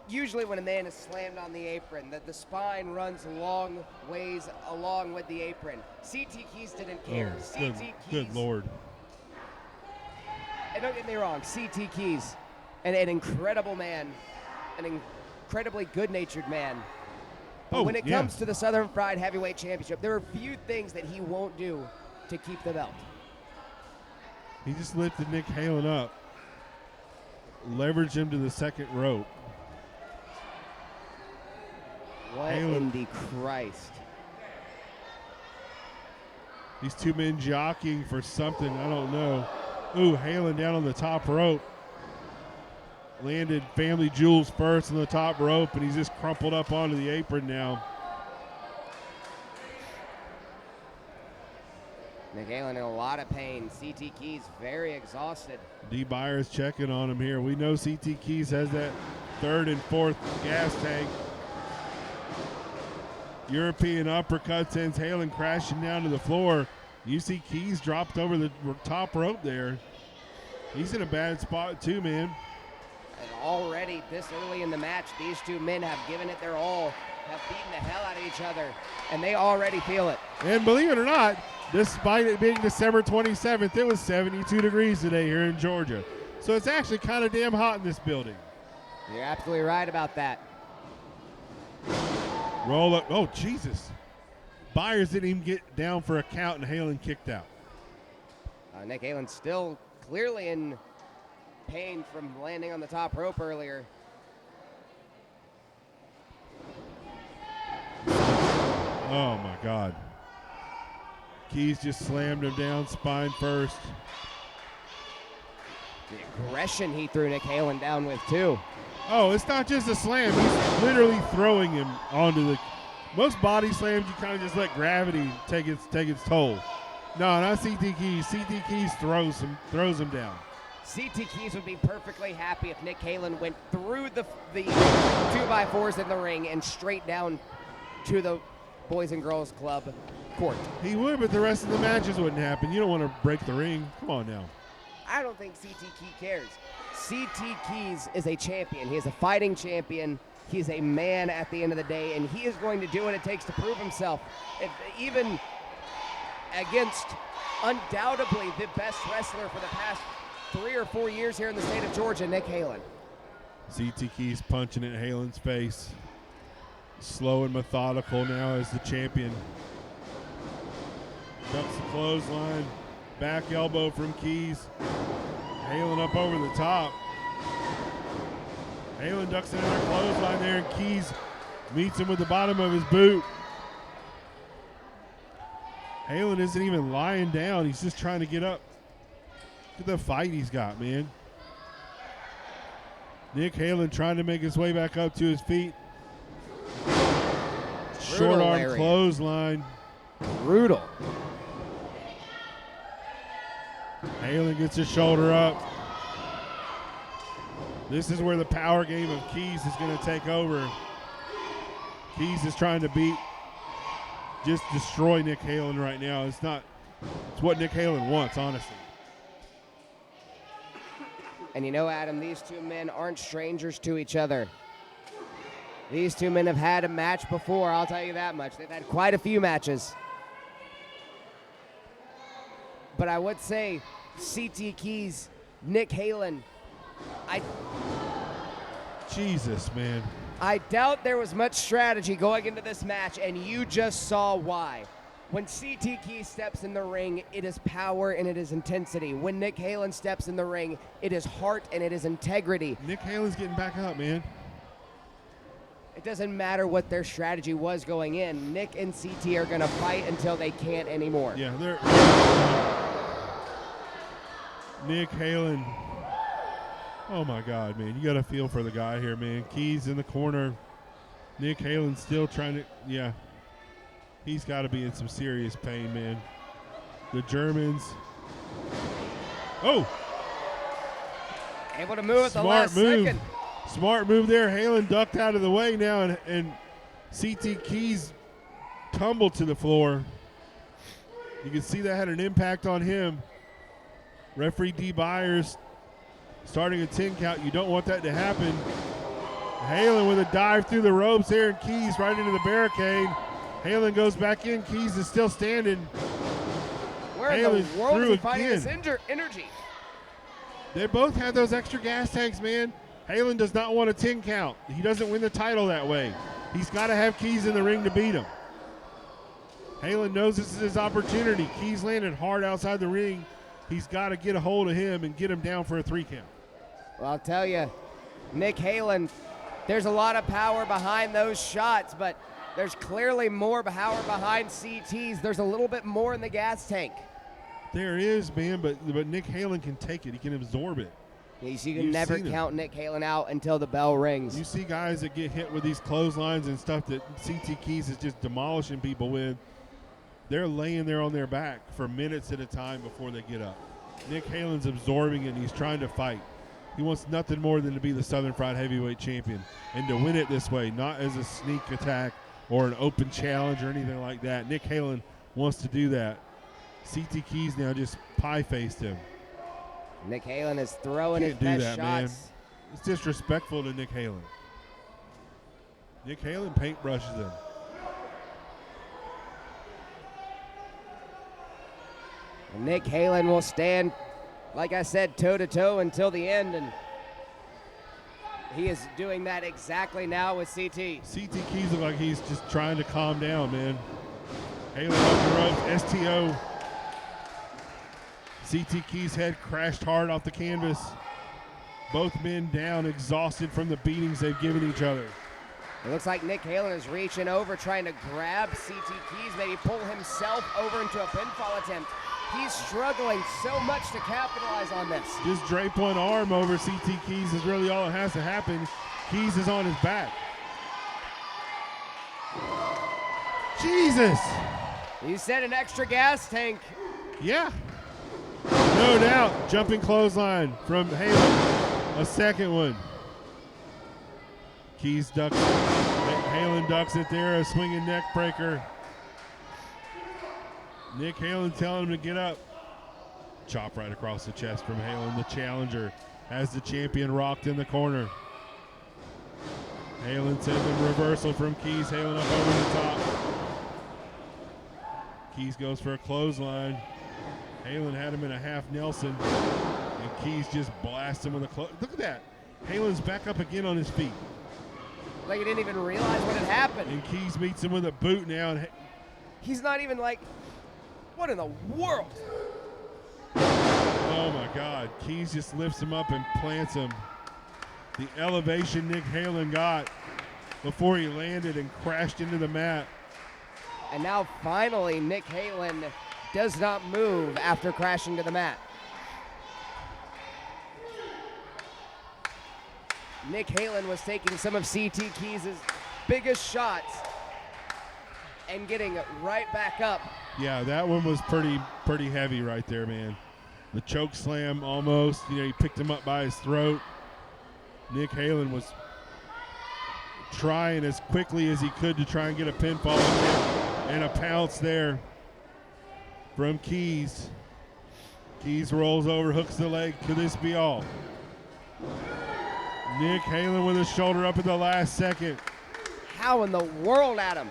Usually when a man is slammed on the apron, the spine runs long ways along with the apron. CT Keys didn't care. Good Lord. And don't get me wrong, CT Keys, an incredible man, an incredibly good-natured man. But Oh, when it yeah. comes to the Southern Fried Heavyweight Championship, there are few things that he won't do to keep the belt. He just lifted Nick Halen up, leveraged him to the second rope. What Halen. in the Christ? These two men jockeying for something, I don't know. Ooh, Halen down on the top rope. Landed Family Jewels first on the top rope, and he's just crumpled up onto the apron now. Nick Halen in a lot of pain. CT Keys very exhausted. D. Byers checking on him here. We know CT Keys has that third and fourth gas tank. European uppercut sends Halen crashing down to the floor. You see Keys dropped over the top rope there. He's in a bad spot too, man. And already this early in the match, these two men have given it their all, have beaten the hell out of each other, and they already feel it. And believe it or not, despite it being December 27th, it was 72 degrees today here in Georgia. So it's actually kind of damn hot in this building. You're absolutely right about that. Roll up. Oh, Jesus. Byers didn't even get down for a count, and Halen kicked out. Nick Halen still clearly in pain from landing on the top rope earlier. Oh, my God. Keys just slammed him down spine first. The aggression he threw Nick Halen down with, too. Oh, it's not just a slam. He's literally throwing him onto the. Most body slams, you kind of just let gravity take its toll. No, not CT Keys. CT Keys throws him down. CT Keys would be perfectly happy if Nick Halen went through the 2x4s in the ring and straight down to the Boys and Girls Club court. He would, but the rest of the matches wouldn't happen. You don't want to break the ring. Come on now. I don't think CT Key cares. CT Keys is a champion. He is a fighting champion. He is a man at the end of the day, and he is going to do what it takes to prove himself. Even against undoubtedly the best wrestler for the past 3 or 4 years here in the state of Georgia, Nick Halen. CT Keys punching at Halen's face. Slow and methodical now as the champion. Ducks the clothesline. Back elbow from Keys. Halen up over the top. Halen ducks another clothesline there, and Keys meets him with the bottom of his boot. Halen isn't even lying down. He's just trying to get up. Look at the fight he's got, man. Nick Halen trying to make his way back up to his feet. Short arm lariat. clothesline. Brutal. Halen gets his shoulder up. This is where the power game of Keys is going to take over. Keys is trying to just destroy Nick Halen right now. It's what Nick Halen wants, honestly. And you know, Adam, these two men aren't strangers to each other. These two men have had a match before, I'll tell you that much. They've had quite a few matches. But I would say CT Keys, Nick Halen, Jesus, man. I doubt there was much strategy going into this match, and you just saw why. When CT Keys steps in the ring, it is power and it is intensity. When Nick Halen steps in the ring, it is heart and it is integrity. Nick Halen's getting back up, man. It doesn't matter what their strategy was going in. Nick and CT are going to fight until they can't anymore. Yeah, Nick Halen. Oh, my God, man. You got to feel for the guy here, man. Keys in the corner. Nick Halen still trying to, yeah. He's got to be in some serious pain, man. The Germans. Oh! Able to move at the last second. Smart move there. Halen ducked out of the way now, and CT Keys tumbled to the floor. You can see that had an impact on him. Referee D. Byers starting a 10 count. You don't want that to happen. Halen with a dive through the ropes there, and Keys right into the barricade. Halen goes back in. Keys is still standing. Where in the world is he finding this energy? They both have those extra gas tanks, man. Halen does not want a 10 count. He doesn't win the title that way. He's got to have Keys in the ring to beat him. Halen knows this is his opportunity. Keys landed hard outside the ring. He's got to get a hold of him and get him down for a 3 count. Well, I'll tell you, Nick Halen, there's a lot of power behind those shots, but there's clearly more power behind CT's. There's a little bit more in the gas tank. There is, man, but Nick Halen can take it. He can absorb it. You can never count Nick Halen out until the bell rings. You see guys that get hit with these clotheslines and stuff that CT Keys is just demolishing people with. They're laying there on their back for minutes at a time before they get up. Nick Halen's absorbing it, and he's trying to fight. He wants nothing more than to be the Southern Fried Heavyweight Champion and to win it this way, not as a sneak attack or an open challenge or anything like that. Nick Halen wants to do that. CT Keys now just pie-faced him. Nick Halen is throwing his best shots. Man. It's disrespectful to Nick Halen. Nick Halen paintbrushes him. And Nick Halen will stand, like I said, toe-to-toe until the end, and he is doing that exactly now with CT. CT Keys look like he's just trying to calm down, man. Halen off the ropes, STO. CT Keys' head crashed hard off the canvas. Both men down, exhausted from the beatings they've given each other. It looks like Nick Halen is reaching over, trying to grab CT Keys, maybe pull himself over into a pinfall attempt. He's struggling so much to capitalize on this. Just drape one arm over CT Keys is really all that has to happen. Keys is on his back. Jesus! You said an extra gas tank. Yeah. No doubt. Jumping clothesline from Halen. A second one. Keys ducks it. Halen ducks it there. A swinging neck breaker. Nick Halen telling him to get up. Chop right across the chest from Halen. The challenger has the champion rocked in the corner. Halen sends him reversal from Keys. Halen up over the top. Keys goes for a clothesline. Halen had him in a half Nelson, and Keys just blasts him with a close. Look at that. Halen's back up again on his feet. Like he didn't even realize what had happened. And Keys meets him with a boot now. And he's not even like, what in the world? Oh my God. Keys just lifts him up and plants him. The elevation Nick Halen got before he landed and crashed into the mat. And now finally Nick Halen does not move after crashing to the mat. Nick Halen was taking some of CT Keys' biggest shots and getting right back up. Yeah, that one was pretty heavy right there, man. The choke slam almost. He picked him up by his throat. Nick Halen was trying as quickly as he could to try and get a pinfall and a pounce there from Keys. Keys rolls over, hooks the leg. Could this be all? Nick Halen with his shoulder up at the last second. How in the world, Adam?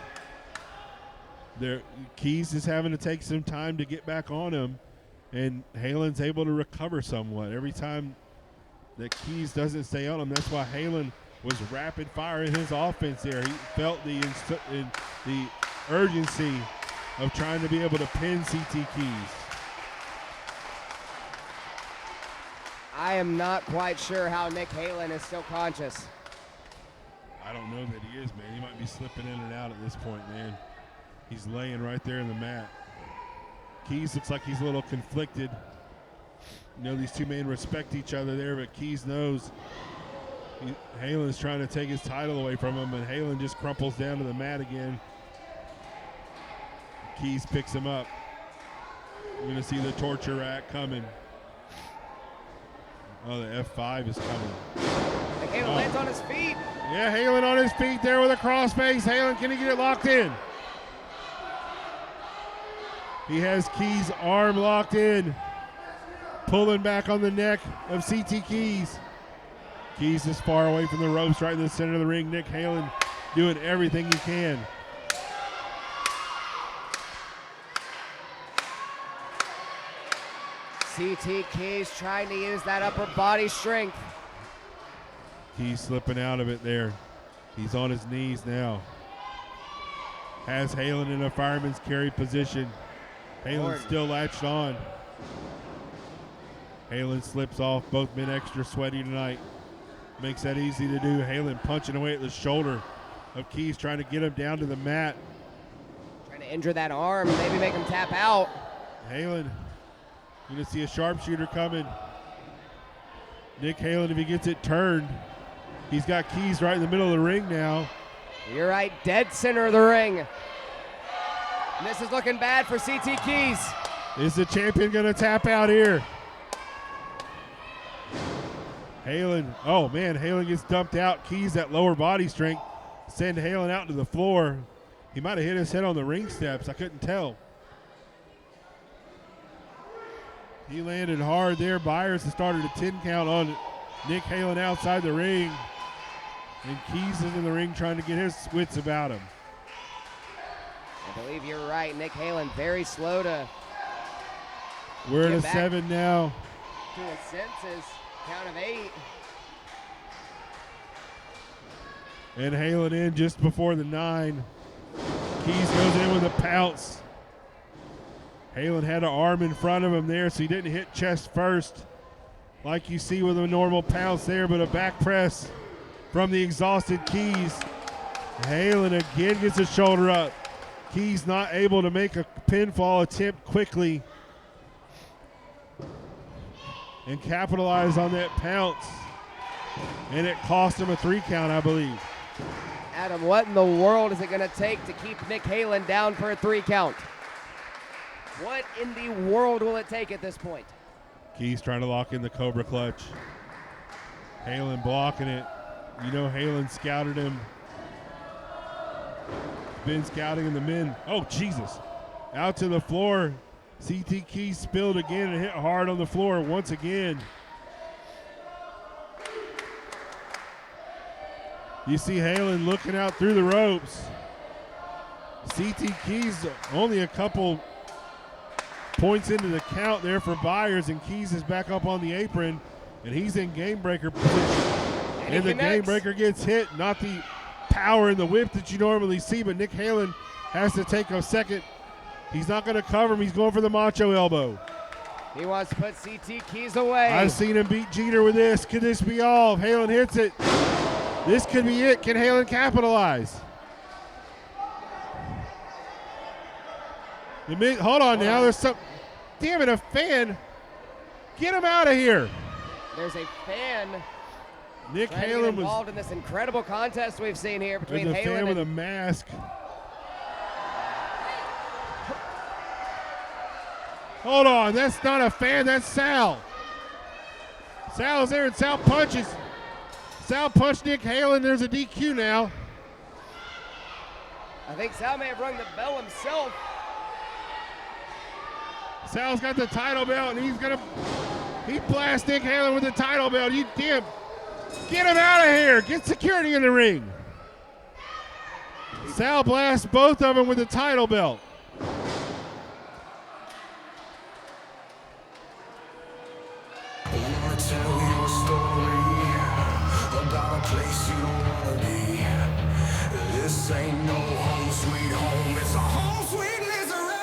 Keys is having to take some time to get back on him, and Halen's able to recover somewhat. Every time that Keys doesn't stay on him, that's why Halen was rapid fire in his offense there. He felt the urgency of trying to be able to pin CT Keys. I am not quite sure how Nick Halen is still conscious. I don't know that he is, man. He might be slipping in and out at this point, man. He's laying right there in the mat. Keys looks like he's a little conflicted. These two men respect each other there, but Keys knows Halen's trying to take his title away from him, and Halen just crumples down to the mat again. Keys picks him up. We're going to see the torture rack coming. Oh, the F5 is coming. Halen lands on his feet. Yeah, Halen on his feet there with a crossface. Halen, can he get it locked in? He has Keys' arm locked in, pulling back on the neck of CT Keys. Keys is far away from the ropes, right in the center of the ring. Nick Halen doing everything he can. CT Keys trying to use that upper body strength. Keys slipping out of it there. He's on his knees now. Has Halen in a fireman's carry position. Halen still latched on. Halen slips off. Both men extra sweaty tonight. Makes that easy to do. Halen punching away at the shoulder of Keys, trying to get him down to the mat. Trying to injure that arm, maybe make him tap out. Halen, you're going to see a sharpshooter coming. Nick Halen, if he gets it turned, he's got Keys right in the middle of the ring now. You're right, dead center of the ring. And this is looking bad for CT Keys. Is the champion going to tap out here? Halen, oh man, Halen gets dumped out. Keys, that lower body strength, send Halen out to the floor. He might have hit his head on the ring steps. I couldn't tell. He landed hard there. Byers has started a 10 count on Nick Halen outside the ring. And Keys is in the ring trying to get his wits about him. I believe you're right. Nick Halen very slow to We're get at a back 7 now. to his senses. Count of 8. And Halen in just before the 9. Keys goes in with a pounce. Halen had an arm in front of him there, so he didn't hit chest first like you see with a normal pounce there, but a back press from the exhausted Keys. Halen again gets his shoulder up. Keys not able to make a pinfall attempt quickly and capitalize on that pounce. And it cost him a 3 count, I believe. Adam, what in the world is it going to take to keep Nick Halen down for a 3 count? What in the world will it take at this point? Keys trying to lock in the Cobra clutch. Halen blocking it. You know Halen scouted him. Been scouting in the men. Oh, Jesus. Out to the floor. CT Keys spilled again and hit hard on the floor once again. You see Halen looking out through the ropes. CT Keys only a couple points into the count there for Byers, and Keys is back up on the apron, and he's in game breaker position. And the game breaker gets hit, not the power in the whip that you normally see, but Nick Halen has to take a second. He's not going to cover him. He's going for the macho elbow. He wants to put CT Keys away. I've seen him beat Jeter with this. Could this be all? If Halen hits it, this could be it. Can Halen capitalize? Hold on now. There's some. Damn it, a fan. Get him out of here. There's a fan. Nick trying to get Halen was involved in this incredible contest we've seen here between the Halen fan with a and mask. Hold on, that's not a fan, that's Sal. Sal's there and Sal punches. Sal punched Nick Halen, there's a DQ now. I think Sal may have rung the bell himself. Sal's got the title belt and he blasts Nick Halen with the title belt. You damn, get him out of here. Get security in the ring. Sal blasts both of them with the title belt. Tell you a story about a place you don't wanna be. This ain't no home sweet home, it's a home sweet misery.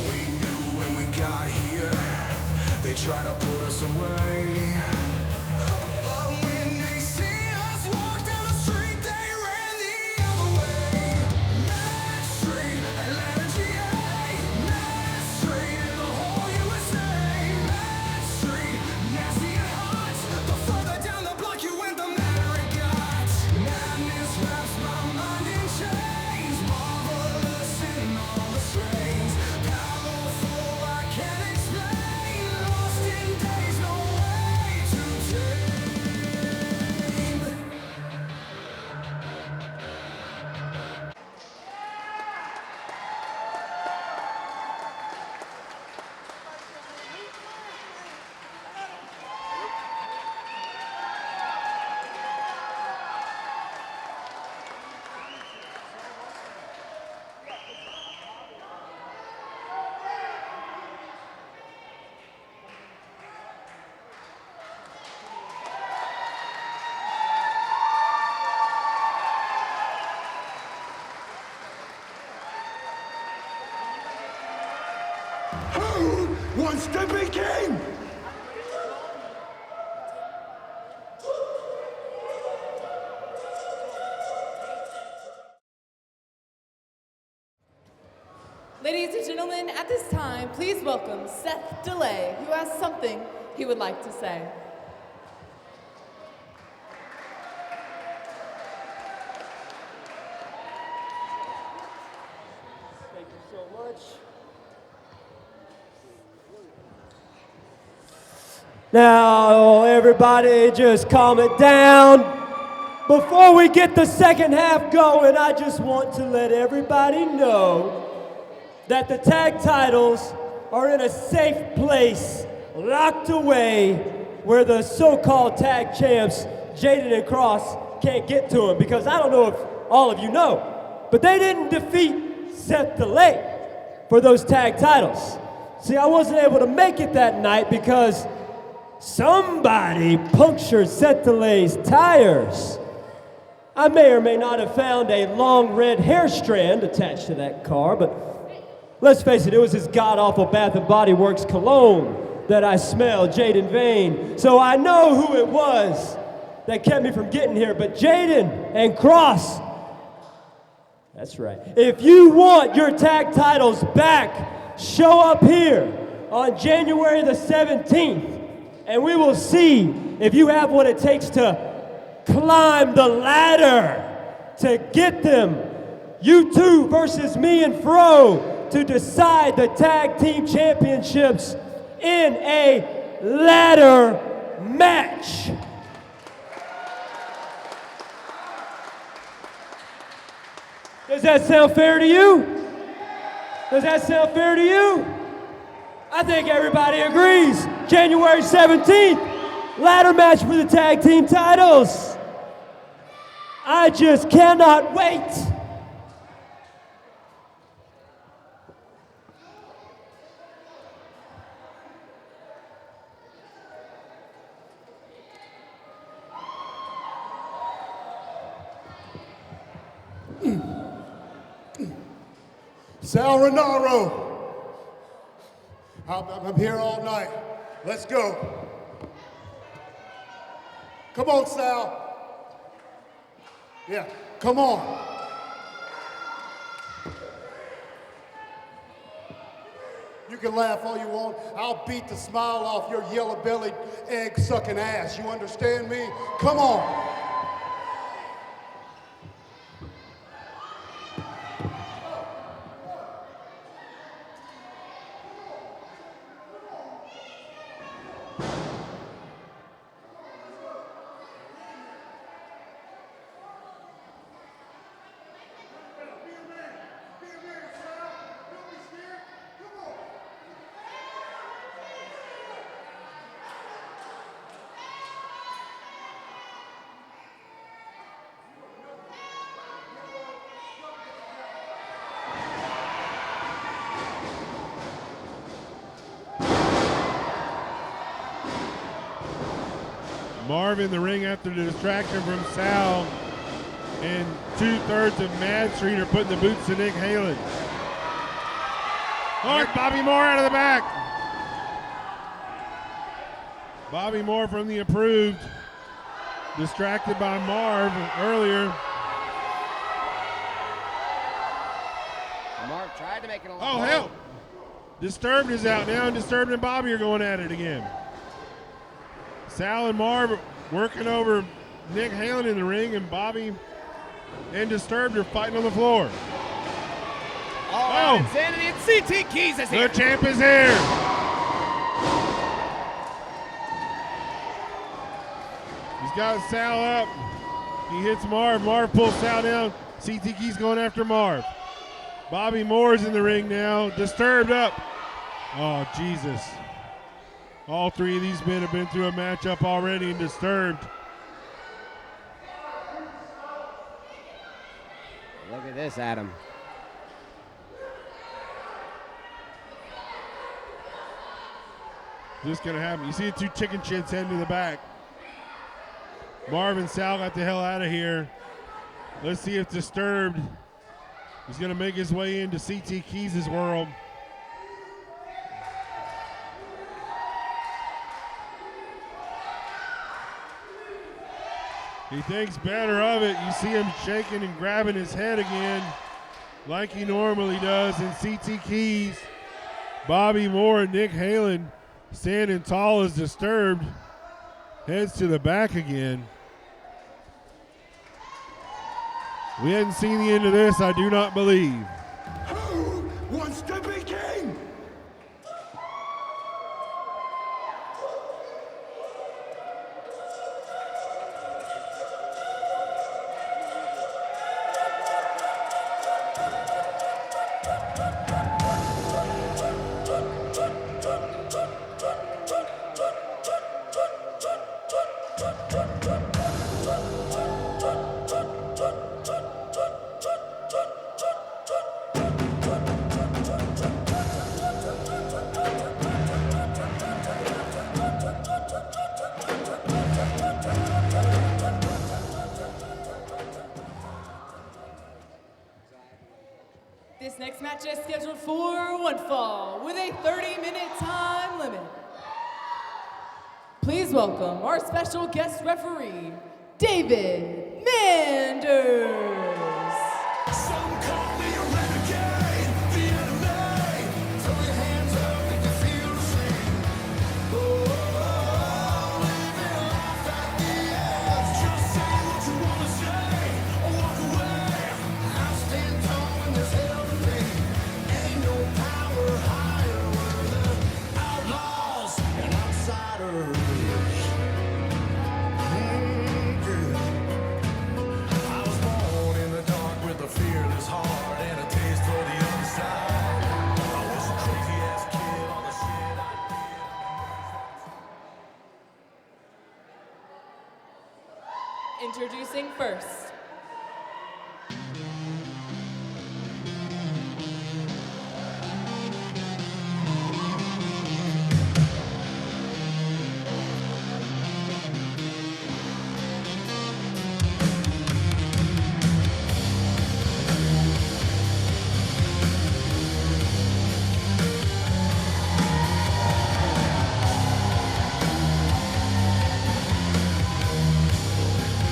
We knew when we got here, they try to put us away. But when they see us walk down the street, they ran the other way. Main Street, Atlanta, GA. Main Street in the whole USA. Nasty and hot, but further down the block you went, the madder it got. Madness wraps my mind in chains, marvelous in all the strains. Powerful, I can't explain, lost in days, no way One stepping king! Ladies and gentlemen, at this time, please welcome Seth DeLay, who has something he would like to say. Thank you so much. Now, everybody, just calm it down. Before we get the second half going, I just want to let everybody know that the tag titles are in a safe place, locked away, where the so-called tag champs, Jaden and Cross, can't get to them. Because I don't know if all of you know, but they didn't defeat Seth DeLay for those tag titles. See, I wasn't able to make it that night because somebody punctured Seth DeLay's tires. I may or may not have found a long red hair strand attached to that car, but let's face it, it was his god-awful Bath & Body Works cologne that I smelled, Jaden Vane. So I know who it was that kept me from getting here, but Jaden and Cross, that's right. If you want your tag titles back, show up here on January the 17th, and we will see if you have what it takes to climb the ladder to get them. You two versus me and Fro to decide the tag team championships in a ladder match. Does that sound fair to you? Does that sound fair to you? I think everybody agrees. January 17th, ladder match for the tag team titles. I just cannot wait. Sal Renaro. I'm here all night. Let's go. Come on, Sal. Yeah, come on. You can laugh all you want. I'll beat the smile off your yellow-bellied, egg-sucking ass. You understand me? Come on. Marv in the ring after the distraction from Sal, and 2/3 of Mad Street are putting the boots to Nick Halen. Oh, Bobby Moore out of the back. Bobby Moore from the approved, distracted by Marv earlier. Marv tried to make it a Oh, hell. Disturbed is out now, and Disturbed and Bobby are going at it again. Sal and Marv working over Nick Halen in the ring, and Bobby and Disturbed are fighting on the floor. Oh, Insanity and CT Keys is here. The champ is here. He's got Sal up. He hits Marv. Marv pulls Sal down. CT Keys going after Marv. Bobby Moore's in the ring now. Disturbed up. Oh, Jesus. All three of these men have been through a matchup already and Disturbed. Look at this, Adam. This is going to happen. You see the two chicken shits heading to the back. Marv and Sal got the hell out of here. Let's see if Disturbed is going to make his way into CT Keys' world. He thinks better of it. You see him shaking and grabbing his head again like he normally does. And CT Keys, Bobby Moore, and Nick Halen standing tall as Disturbed. Heads to the back again. We hadn't seen the end of this, I do not believe. Who wants to be king? This next match is scheduled for one fall with a 30-minute time limit. Please welcome our special guest referee, David Manders. Some call me a renegade, the enemy. Throw your hands up if you feel the same. Oh, living life at the edge. Just say what you wanna say, or walk away. I stand tall in this hell to me. Ain't no power higher. We're the outlaws and outsiders. I was born in the dark with a fearless heart and a taste for the other side. I was a crazy ass kid on the shit I did. Introducing first,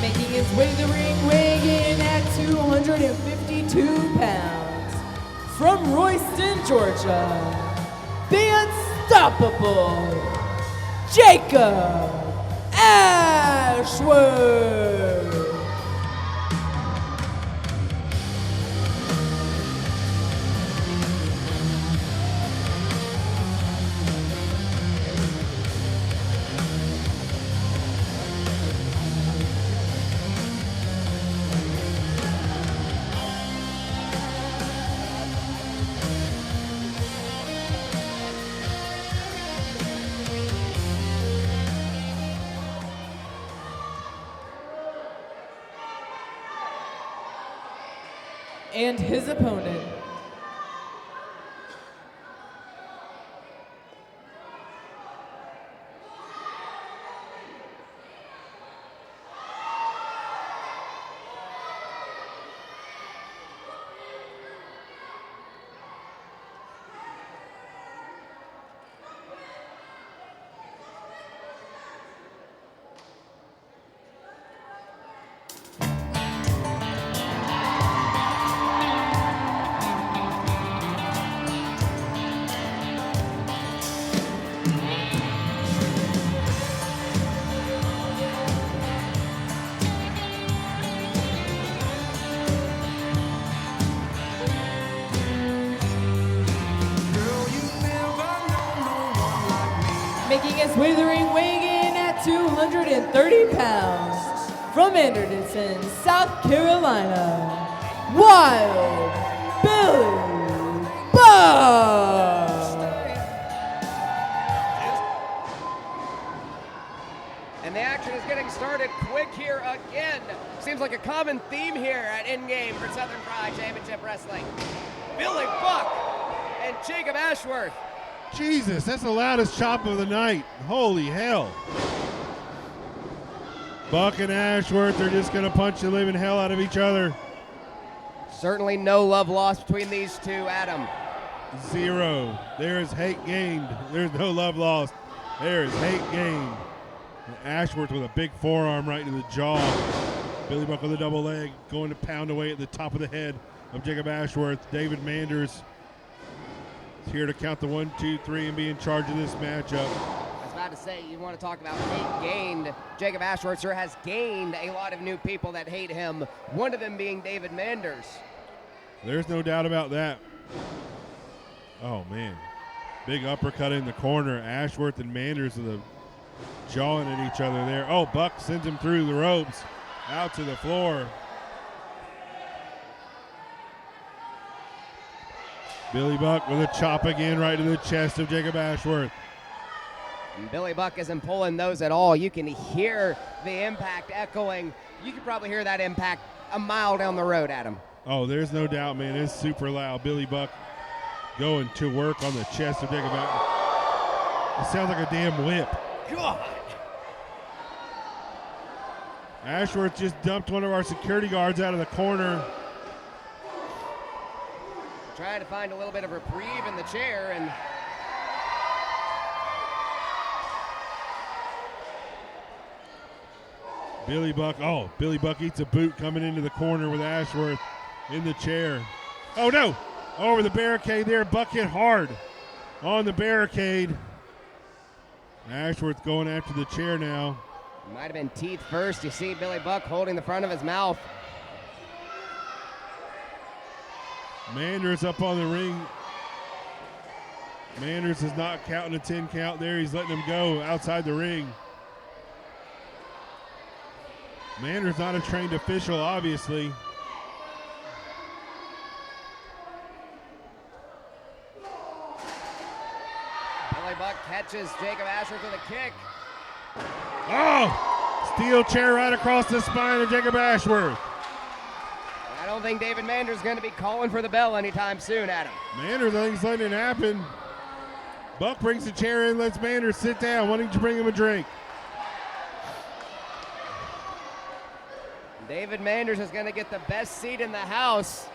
making his way to the ring, weighing in at 252 pounds. From Royston, Georgia, the unstoppable Jacob Ashworth. And his opponent, making his way to the ring, weighing in at 230 pounds. From Anderson, South Carolina, Wild Billy Bob. And the action is getting started quick here again. Seems like a common theme here at Endgame for Southern Pride Championship Wrestling. Billy Buck and Jacob Ashworth. Jesus, that's the loudest chop of the night. Holy hell. Buck and Ashworth are just going to punch the living hell out of each other. Certainly no love lost between these two, Adam. Zero. There is hate gained. There's no love lost. There is hate gained. Ashworth with a big forearm right into the jaw. Billy Buck with a double leg, going to pound away at the top of the head of Jacob Ashworth. David Manders is here to count the 1, 2, 3 and be in charge of this matchup. I was about to say, you want to talk about hate gained. Jacob Ashworth sure has gained a lot of new people that hate him, one of them being David Manders. There's no doubt about that. Oh, man. Big uppercut in the corner. Ashworth and Manders with a jawing at each other there. Oh, Buck sends him through the ropes, out to the floor. Billy Buck with a chop again right to the chest of Jacob Ashworth. And Billy Buck isn't pulling those at all. You can hear the impact echoing. You can probably hear that impact a mile down the road, Adam. Oh, there's no doubt, man. It's super loud. Billy Buck going to work on the chest of Jacob Ashworth. It sounds like a damn whip. God. Ashworth just dumped one of our security guards out of the corner. Trying to find a little bit of reprieve in the chair, and Billy Buck eats a boot coming into the corner with Ashworth in the chair. Oh no, over the barricade there. Buck hit hard on the barricade. Ashworth going after the chair now. might have been teeth first. You see Billy Buck holding the front of his mouth. Manders up on the ring. Manders is not counting a 10 count there. He's letting him go outside the ring. Manders not a trained official, obviously. Billy Buck catches Jacob Ashworth with a kick. Oh! Steel chair right across the spine of Jacob Ashworth. I don't think David Manders is going to be calling for the bell anytime soon, Adam. Manders, I think, is letting it happen. Buck brings the chair in, lets Manders sit down. Why don't you bring him a drink? David Manders is going to get the best seat in the house.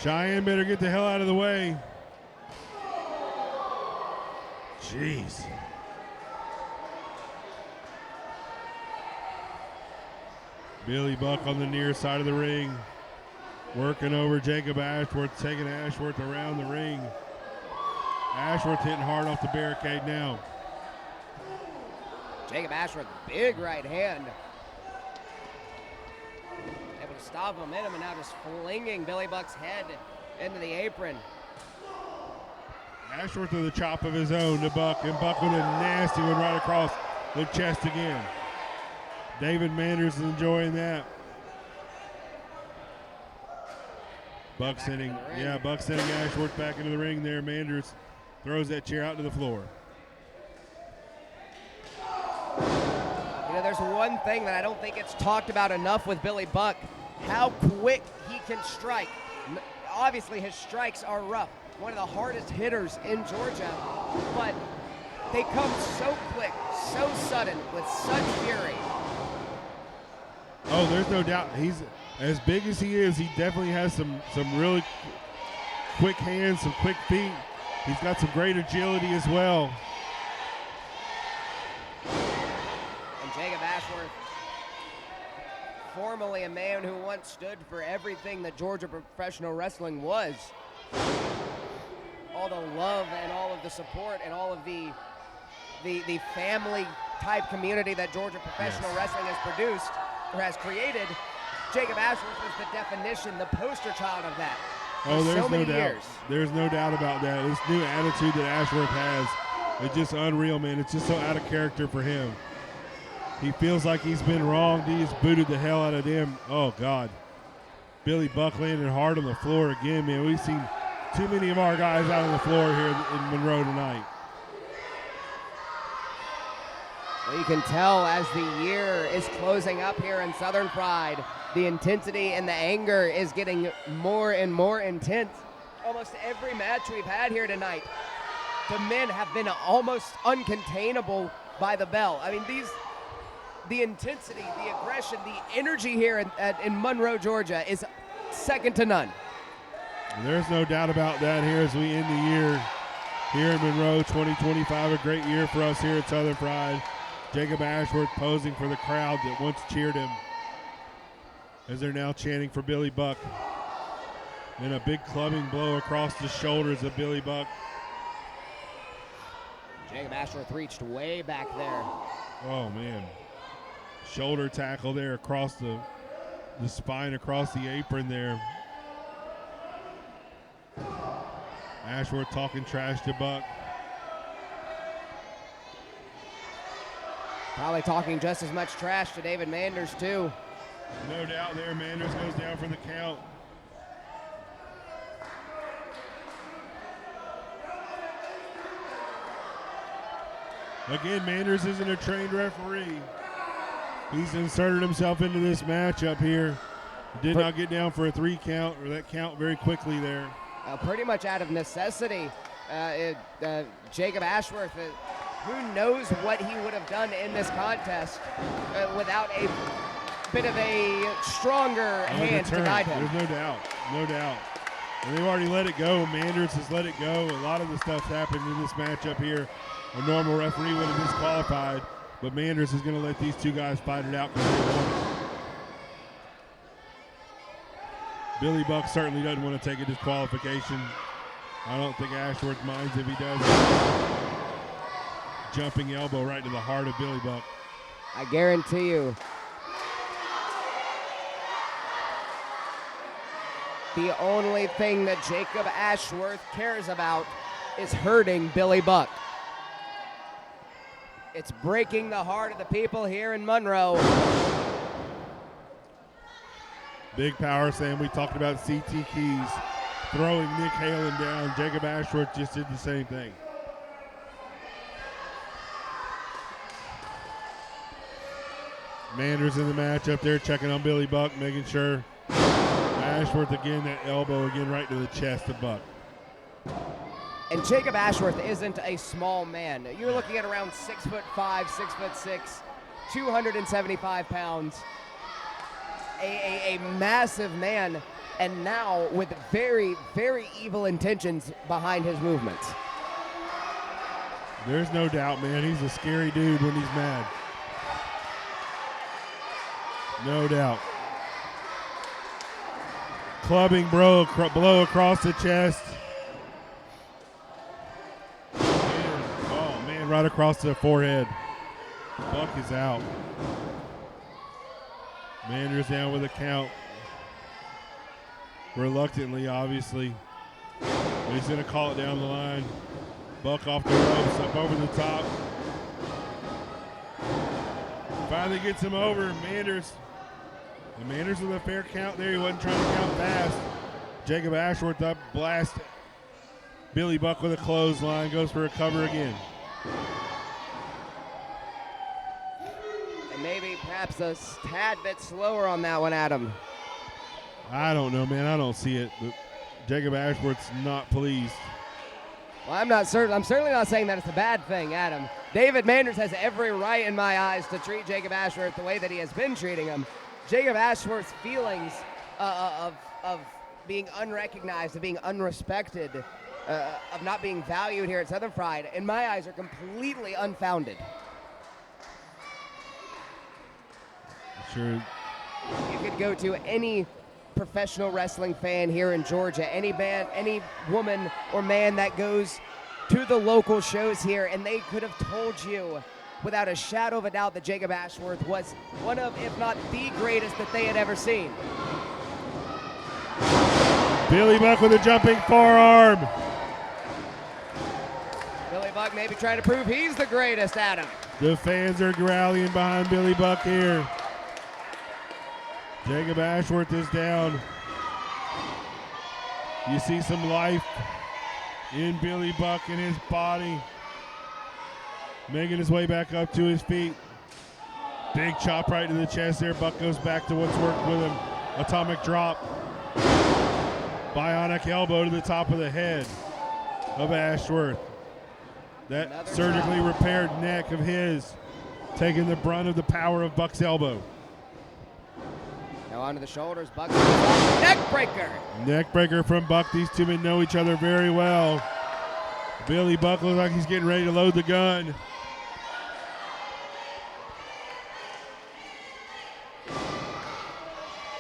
Cheyenne better get the hell out of the way. Jeez. Billy Buck on the near side of the ring, working over Jacob Ashworth, taking Ashworth around the ring. Ashworth hitting hard off the barricade now. Jacob Ashworth, big right hand. Able to stop momentum and now just flinging Billy Buck's head into the apron. Ashworth with a chop of his own to Buck, and Buck with a nasty one right across the chest again. David Manders is enjoying that. Buck sending Ashworth back into the ring there. Manders throws that chair out to the floor. You know, there's one thing that I don't think it's talked about enough with Billy Buck, how quick he can strike. Obviously, his strikes are rough. One of the hardest hitters in Georgia, but they come so quick, so sudden, with such fury. Oh, there's no doubt. He's as big as he is. He definitely has some really quick hands, some quick feet. He's got some great agility as well. And Jacob Ashworth, formerly a man who once stood for everything that Georgia professional wrestling was. All the love and all of the support and all of the family type community that Georgia professional wrestling has produced or has created. Jacob Ashworth was the definition, the poster child of that. Oh, there's so many no doubt. years. There's no doubt about that. This new attitude that Ashworth has, it's just unreal, man. It's just so out of character for him. He feels like he's been wronged. He just booted the hell out of them. Oh, God. Billy Buck landing hard on the floor again, man. We've seen too many of our guys out on the floor here in Monroe tonight. Well, you can tell as the year is closing up here in Southern Pride, the intensity and the anger is getting more and more intense. Almost every match we've had here tonight, the men have been almost uncontainable by the bell. I mean, the intensity, the aggression, the energy here in Monroe, Georgia is second to none. There's no doubt about that here as we end the year. here in Monroe 2025. A great year for us here at Southern Pride. Jacob Ashworth posing for the crowd that once cheered him as they're now chanting for Billy Buck. And a big clubbing blow across the shoulders of Billy Buck. Jacob Ashworth reached way back there. Oh, man. Shoulder tackle there across the spine, across the apron there. Ashworth talking trash to Buck. Probably talking just as much trash to David Manders, too. No doubt there. Manders goes down for the count. Again, Manders isn't a trained referee. He's inserted himself into this matchup here. Did not get down for a 3 count, or that count very quickly there. Pretty much out of necessity. Jacob Ashworth, who knows what he would have done in this contest without a bit of a stronger hand to guide him. There's no doubt, no doubt. And they've already let it go. Manders has let it go. A lot of the stuff happened in this matchup here. A normal referee would have disqualified, but Manders is going to let these two guys fight it out because they want it. Billy Buck certainly doesn't want to take a disqualification. I don't think Ashworth minds if he does. Jumping elbow right to the heart of Billy Buck. I guarantee you, the only thing that Jacob Ashworth cares about is hurting Billy Buck. It's breaking the heart of the people here in Monroe. Big power slam. We talked about CT Keys throwing Nick Halen down. Jacob Ashworth just did the same thing. Manders in the match up there checking on Billy Buck, making sure. Ashworth again, that elbow again right to the chest of Buck. And Jacob Ashworth isn't a small man. You're looking at around 6'5", 6'6", 275 pounds. A massive man, and now with very, very evil intentions behind his movements. There's no doubt, man. He's a scary dude when he's mad. No doubt. Clubbing blow across the chest. Oh, man, right across the forehead. Buck is out. Manders down with a count. Reluctantly, obviously. But he's going to call it down the line. Buck off the ropes, up over the top. Finally gets him over. Manders. And Manders with a fair count there. He wasn't trying to count fast. Jacob Ashworth up, blast. Billy Buck with a clothesline, goes for a cover again. And maybe perhaps a tad bit slower on that one, Adam. I don't know, man. I don't see it. But Jacob Ashworth's not pleased. Well, I'm certainly not saying that it's a bad thing, Adam. David Manders has every right in my eyes to treat Jacob Ashworth the way that he has been treating him. Jacob Ashworth's feelings of being unrecognized, of being unrespected, of not being valued here at Southern Pride, in my eyes, are completely unfounded. Sure. You could go to any professional wrestling fan here in Georgia, any man, any woman or man that goes to the local shows here, and they could have told you without a shadow of a doubt that Jacob Ashworth was one of, if not the greatest that they had ever seen. Billy Buck with a jumping forearm. Billy Buck maybe trying to prove he's the greatest, Adam. The fans are rallying behind Billy Buck here. Jacob Ashworth is down. You see some life in Billy Buck and his body. Making his way back up to his feet. Big chop right to the chest there. Buck goes back to what's worked with him. Atomic drop. Bionic elbow to the top of the head of Ashworth. That Another surgically shot. repaired neck of his taking the brunt of the power of Buck's elbow. Now onto the shoulders, Buck neck breaker. Neck breaker from Buck. These two men know each other very well. Billy Buck looks like he's getting ready to load the gun.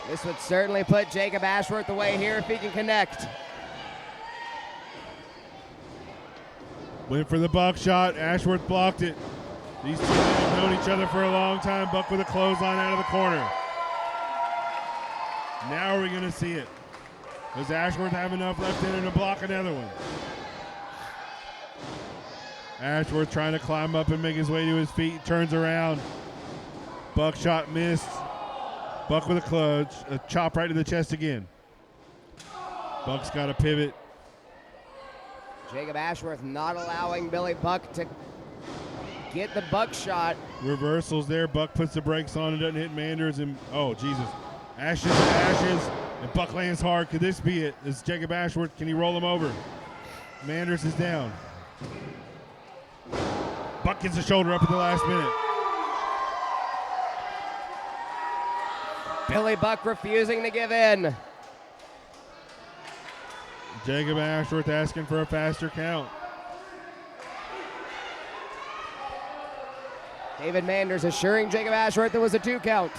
This would certainly put Jacob Ashworth away here if he can connect. Went for the buckshot. Ashworth blocked it. These two men have known each other for a long time. Buck with a clothesline out of the corner. Now are we going to see it? Does Ashworth have enough left in him to block another one? Ashworth trying to climb up and make his way to his feet. Turns around. Buckshot missed. Buck with a clutch. A chop right to the chest again. Buck's got a pivot. Jacob Ashworth not allowing Billy Buck to get the buckshot. Reversals there. Buck puts the brakes on and doesn't hit Manders. And oh, Jesus. Ashes to ashes. And Buck lands hard. Could this be it? Is Jacob Ashworth? Can he roll him over? Manders is down. Buck gets the shoulder up at the last minute. Billy Buck refusing to give in. Jacob Ashworth asking for a faster count. David Manders assuring Jacob Ashworth there was a 2 count.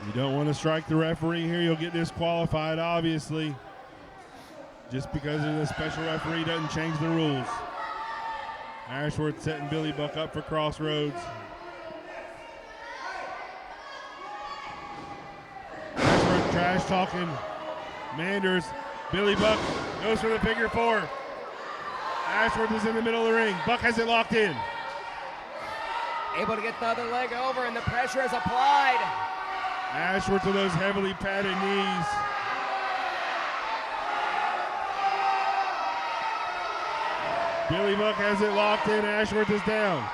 You don't want to strike the referee here. You'll get disqualified, obviously. Just because of the special referee doesn't change the rules. Ashworth setting Billy Buck up for crossroads. Ashworth trash talking. Manders. Billy Buck goes for the figure 4. Ashworth is in the middle of the ring. Buck has it locked in. Able to get the other leg over, and the pressure is applied. Ashworth with those heavily padded knees. Billy Buck has it locked in. Ashworth is down.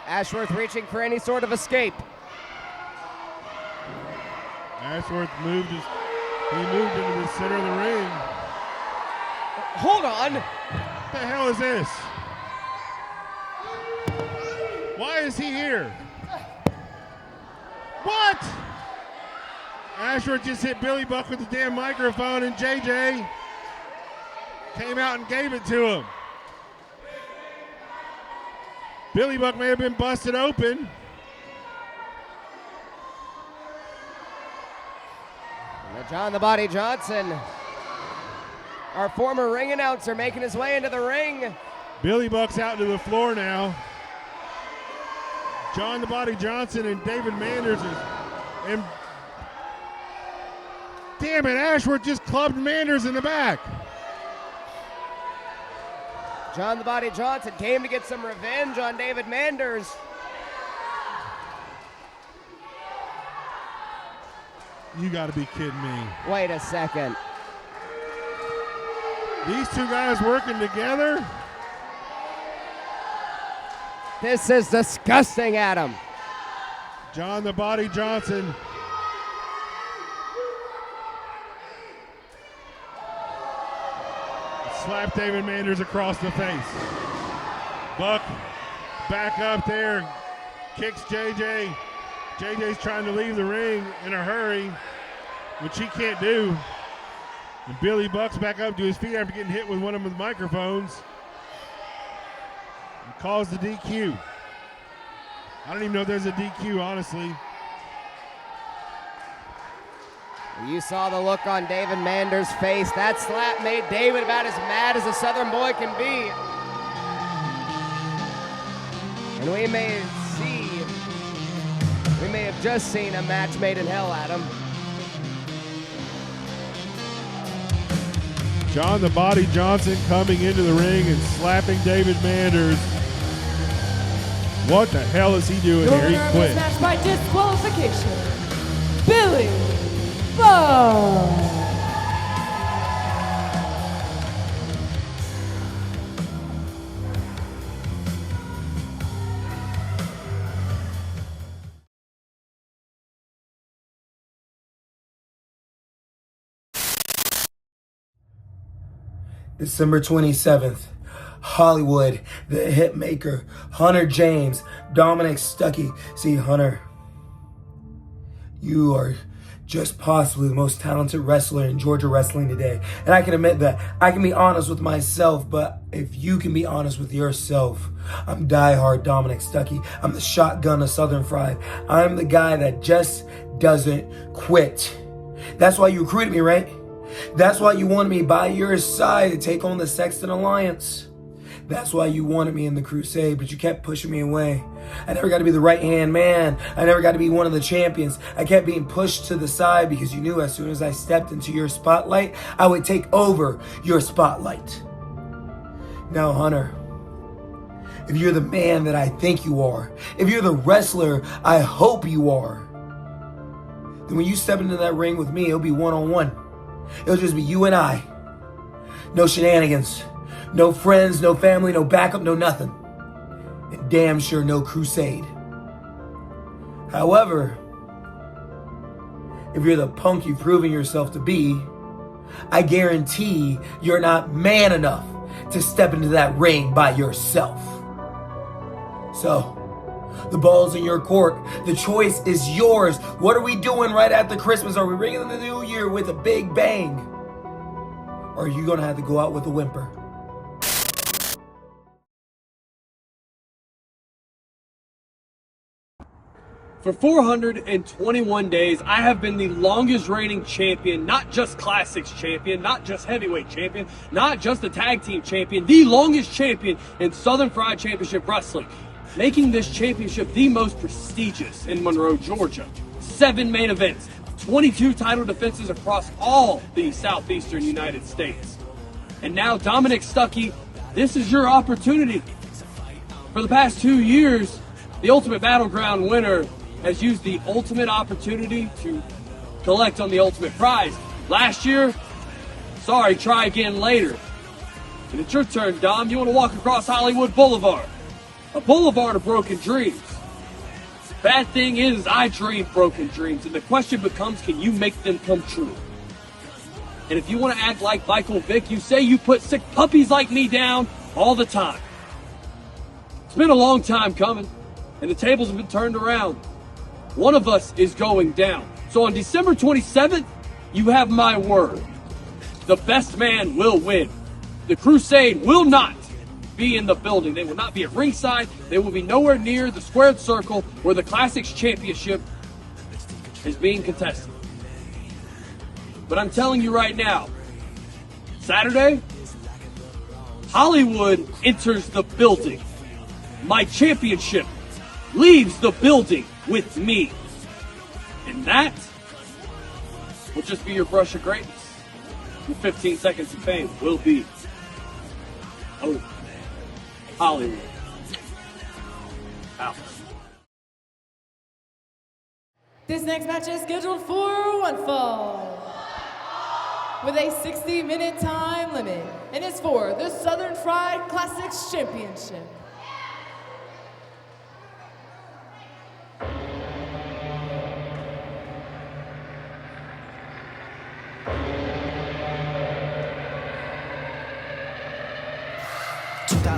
Ashworth reaching for any sort of escape. Ashworth moved into the center of the ring. Hold on. What the hell is this? Why is he here? What? Ashworth just hit Billy Buck with the damn microphone, and JJ came out and gave it to him. Billy Buck may have been busted open. And John the Body Johnson, our former ring announcer, making his way into the ring. Billy Buck's out to the floor now. John the Body Johnson and David Manders and damn it, Ashworth just clubbed Manders in the back. John the Body Johnson came to get some revenge on David Manders. You gotta be kidding me. Wait a second. These two guys working together? This is disgusting, Adam. John the Body Johnson. Slapped David Manders across the face. Buck back up there, kicks JJ. JJ's trying to leave the ring in a hurry, which he can't do. And Billy Buck's back up to his feet after getting hit with one of the microphones. He calls the DQ. I don't even know if there's a DQ, honestly. You saw the look on David Manders' face. That slap made David about as mad as a Southern boy can be. And we may have just seen a match made in hell, Adam. John the Body Johnson coming into the ring and slapping David Manders. What the hell is he doing Your here? He winner of quit. this match by disqualification, Billy Buck. December 27th, Hollywood, the Hitmaker, Hunter James, Dominic Stuckey. See, Hunter, you are just possibly the most talented wrestler in Georgia wrestling today. And I can admit that. I can be honest with myself, but if you can be honest with yourself, I'm diehard Dominic Stuckey. I'm the shotgun of Southern Fried. I'm the guy that just doesn't quit. That's why you recruited me, right? That's why you wanted me by your side to take on the Sexton Alliance. That's why you wanted me in the Crusade, but you kept pushing me away. I never got to be the right-hand man. I never got to be one of the champions. I kept being pushed to the side because you knew as soon as I stepped into your spotlight, I would take over your spotlight. Now, Hunter, if you're the man that I think you are, if you're the wrestler I hope you are, then when you step into that ring with me, it'll be one-on-one. It'll just be you and I. No shenanigans. No friends, no family, no backup, no nothing. And damn sure no crusade. However, if you're the punk you've proven yourself to be, I guarantee you're not man enough to step into that ring by yourself. So, the ball's in your court. The choice is yours. What are we doing right after Christmas? Are we ringing in the new year with a big bang? Or are you going to have to go out with a whimper? For 421 days, I have been the longest reigning champion, not just Classics champion, not just heavyweight champion, not just the tag team champion, the longest champion in Southern Fried Championship Wrestling, making this championship the most prestigious in Monroe, Georgia. 7 main events, 22 title defenses across all the southeastern United States. And now, Dominic Stuckey, this is your opportunity. For the past 2 years, the Ultimate Battleground winner has used the ultimate opportunity to collect on the ultimate prize. Last year, sorry, try again later. And it's your turn, Dom. You want to walk across Hollywood Boulevard, a boulevard of broken dreams. Bad thing is, I dream broken dreams, and the question becomes, can you make them come true? And if you want to act like Michael Vick, you say you put sick puppies like me down all the time. It's been a long time coming, and the tables have been turned around. One of us is going down. So on December 27th, you have my word. The best man will win. The Crusade will not be in the building. They will not be at ringside. They will be nowhere near the squared circle where the Classics Championship is being contested. But I'm telling you right now, Saturday, Hollywood enters the building. My championship leaves the building with me. And that will just be your brush of greatness. Your 15 seconds of fame will be over. Hollywood. Out. This next match is scheduled for one fall with a 60-minute time limit, and it's for the Southern Fried Classics Championship.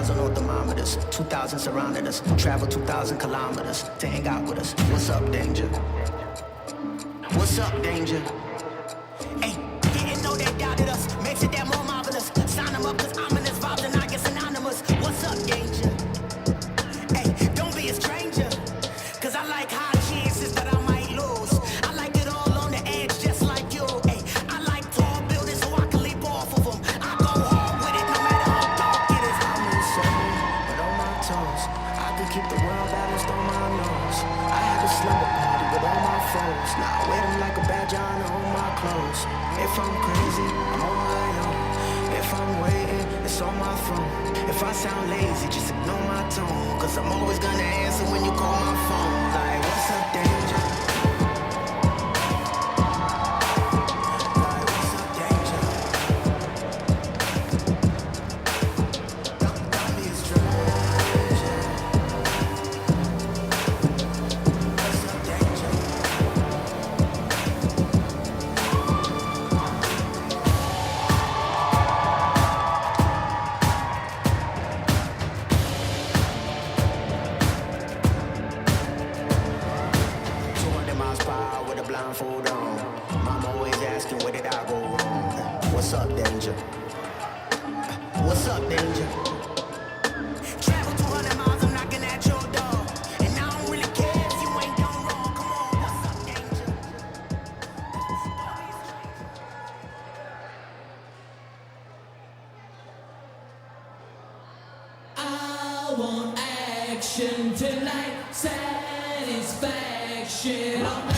On thermometers, 2,000 surrounded us, travel 2,000 kilometers to hang out with us. What's up, danger? What's up, danger? Hey, didn't know they doubted us, makes it that more marvelous. Sign them up, cause ominous vibes and I get synonymous. What's up, danger? Hey, don't be a stranger, cause I like high chances that I might lose. I like it all on the edge, just like you. Hey, I like tall buildings so I can leap off of them. I go hard with it no matter how dark it is. I'm insane, but on my toes. I could keep the world balanced on my nose. I had a slumber party with all my foes. Now I wear them like a badge on all my clothes. If I'm crazy, I'm on my own. If I'm waiting, it's on my phone. If I sound lazy, just ignore my tone. Cause I'm always gonna answer when you call my phone. Like, what's up, danger? Like, what's up, danger? Don't be a stranger. What's up, danger? What's up, danger? What's up, danger? Travel 200 miles, I'm knocking at your door. And I don't really care if you ain't done wrong. Come on, what's up, danger? I want action tonight, satisfaction all night.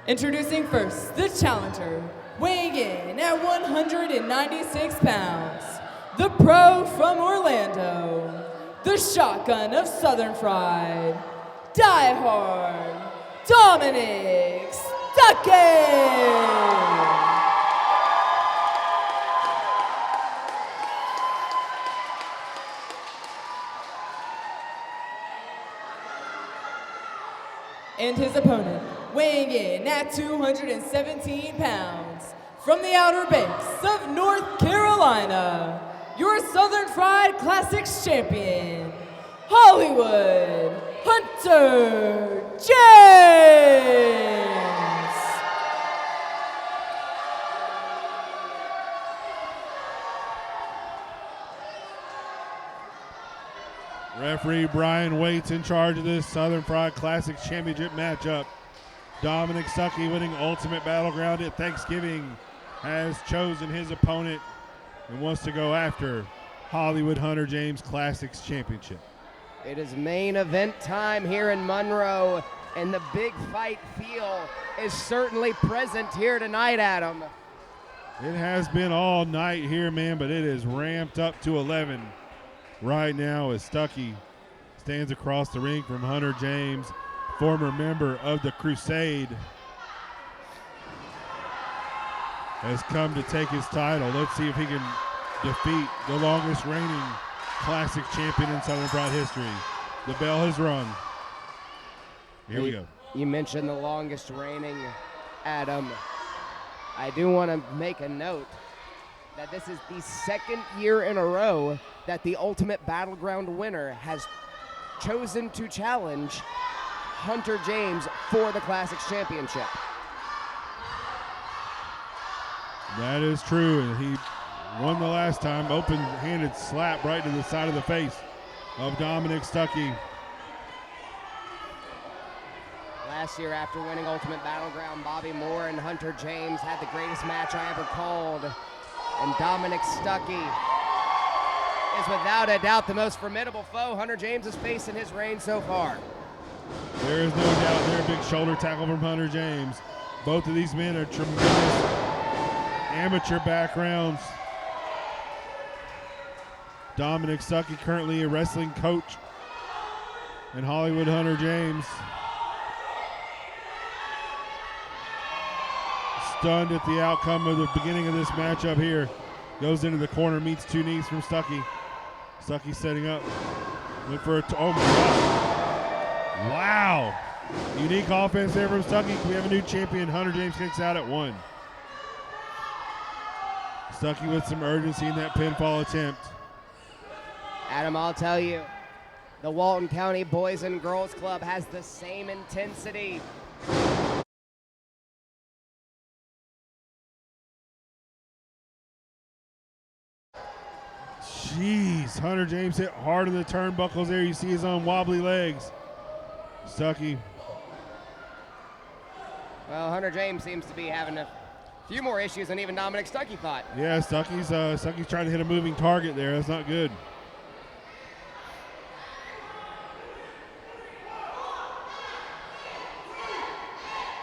Introducing first, the challenger, weighing in at 196 pounds, the pro from Orlando, the shotgun of Southern Fried, Die Hard, Dominic Stuckey! And his opponent, weighing in at 217 pounds, from the Outer Banks of North Carolina, your Southern Fried Classics champion, Hollywood Hunter James! Referee Brian Waits in charge of this Southern Fried Classics Championship matchup. Dominic Stuckey, winning Ultimate Battleground at Thanksgiving, has chosen his opponent and wants to go after Hollywood Hunter James Classics Championship. It is main event time here in Monroe, and the big fight feel is certainly present here tonight, Adam. It has been all night here, man, but it is ramped up to 11 right now as Stuckey stands across the ring from Hunter James, former member of the Crusade, has come to take his title. Let's see if he can defeat the longest reigning classic champion in Southern Fried history. The bell has rung. Here we go. You mentioned the longest reigning, Adam. I do want to make a note that this is the second year in a row that the Ultimate Battleground winner has chosen to challenge Hunter James for the Classics Championship. That is true, and he won the last time. Open-handed slap right to the side of the face of Dominic Stuckey. Last year, after winning Ultimate Battleground, Bobby Moore and Hunter James had the greatest match I ever called. And Dominic Stuckey is without a doubt the most formidable foe Hunter James has faced in his reign so far. There is no doubt there. Big shoulder tackle from Hunter James. Both of these men are tremendous amateur backgrounds. Dominic Stuckey, currently a wrestling coach, and Hollywood Hunter James, stunned at the outcome of the beginning of this matchup here. Goes into the corner, meets two knees from Stuckey. Stuckey setting up. Went for a, oh my God. Wow. Unique offense there from Stuckey. We have a new champion. Hunter James kicks out at 1. Stuckey with some urgency in that pinfall attempt. Adam, I'll tell you, the Walton County Boys and Girls Club has the same intensity. Jeez, Hunter James hit hard in the turnbuckles there. You see his own wobbly legs. Stuckey. Well, Hunter James seems to be having a few more issues than even Dominic Stuckey thought. Yeah, Stuckey's trying to hit a moving target there. That's not good.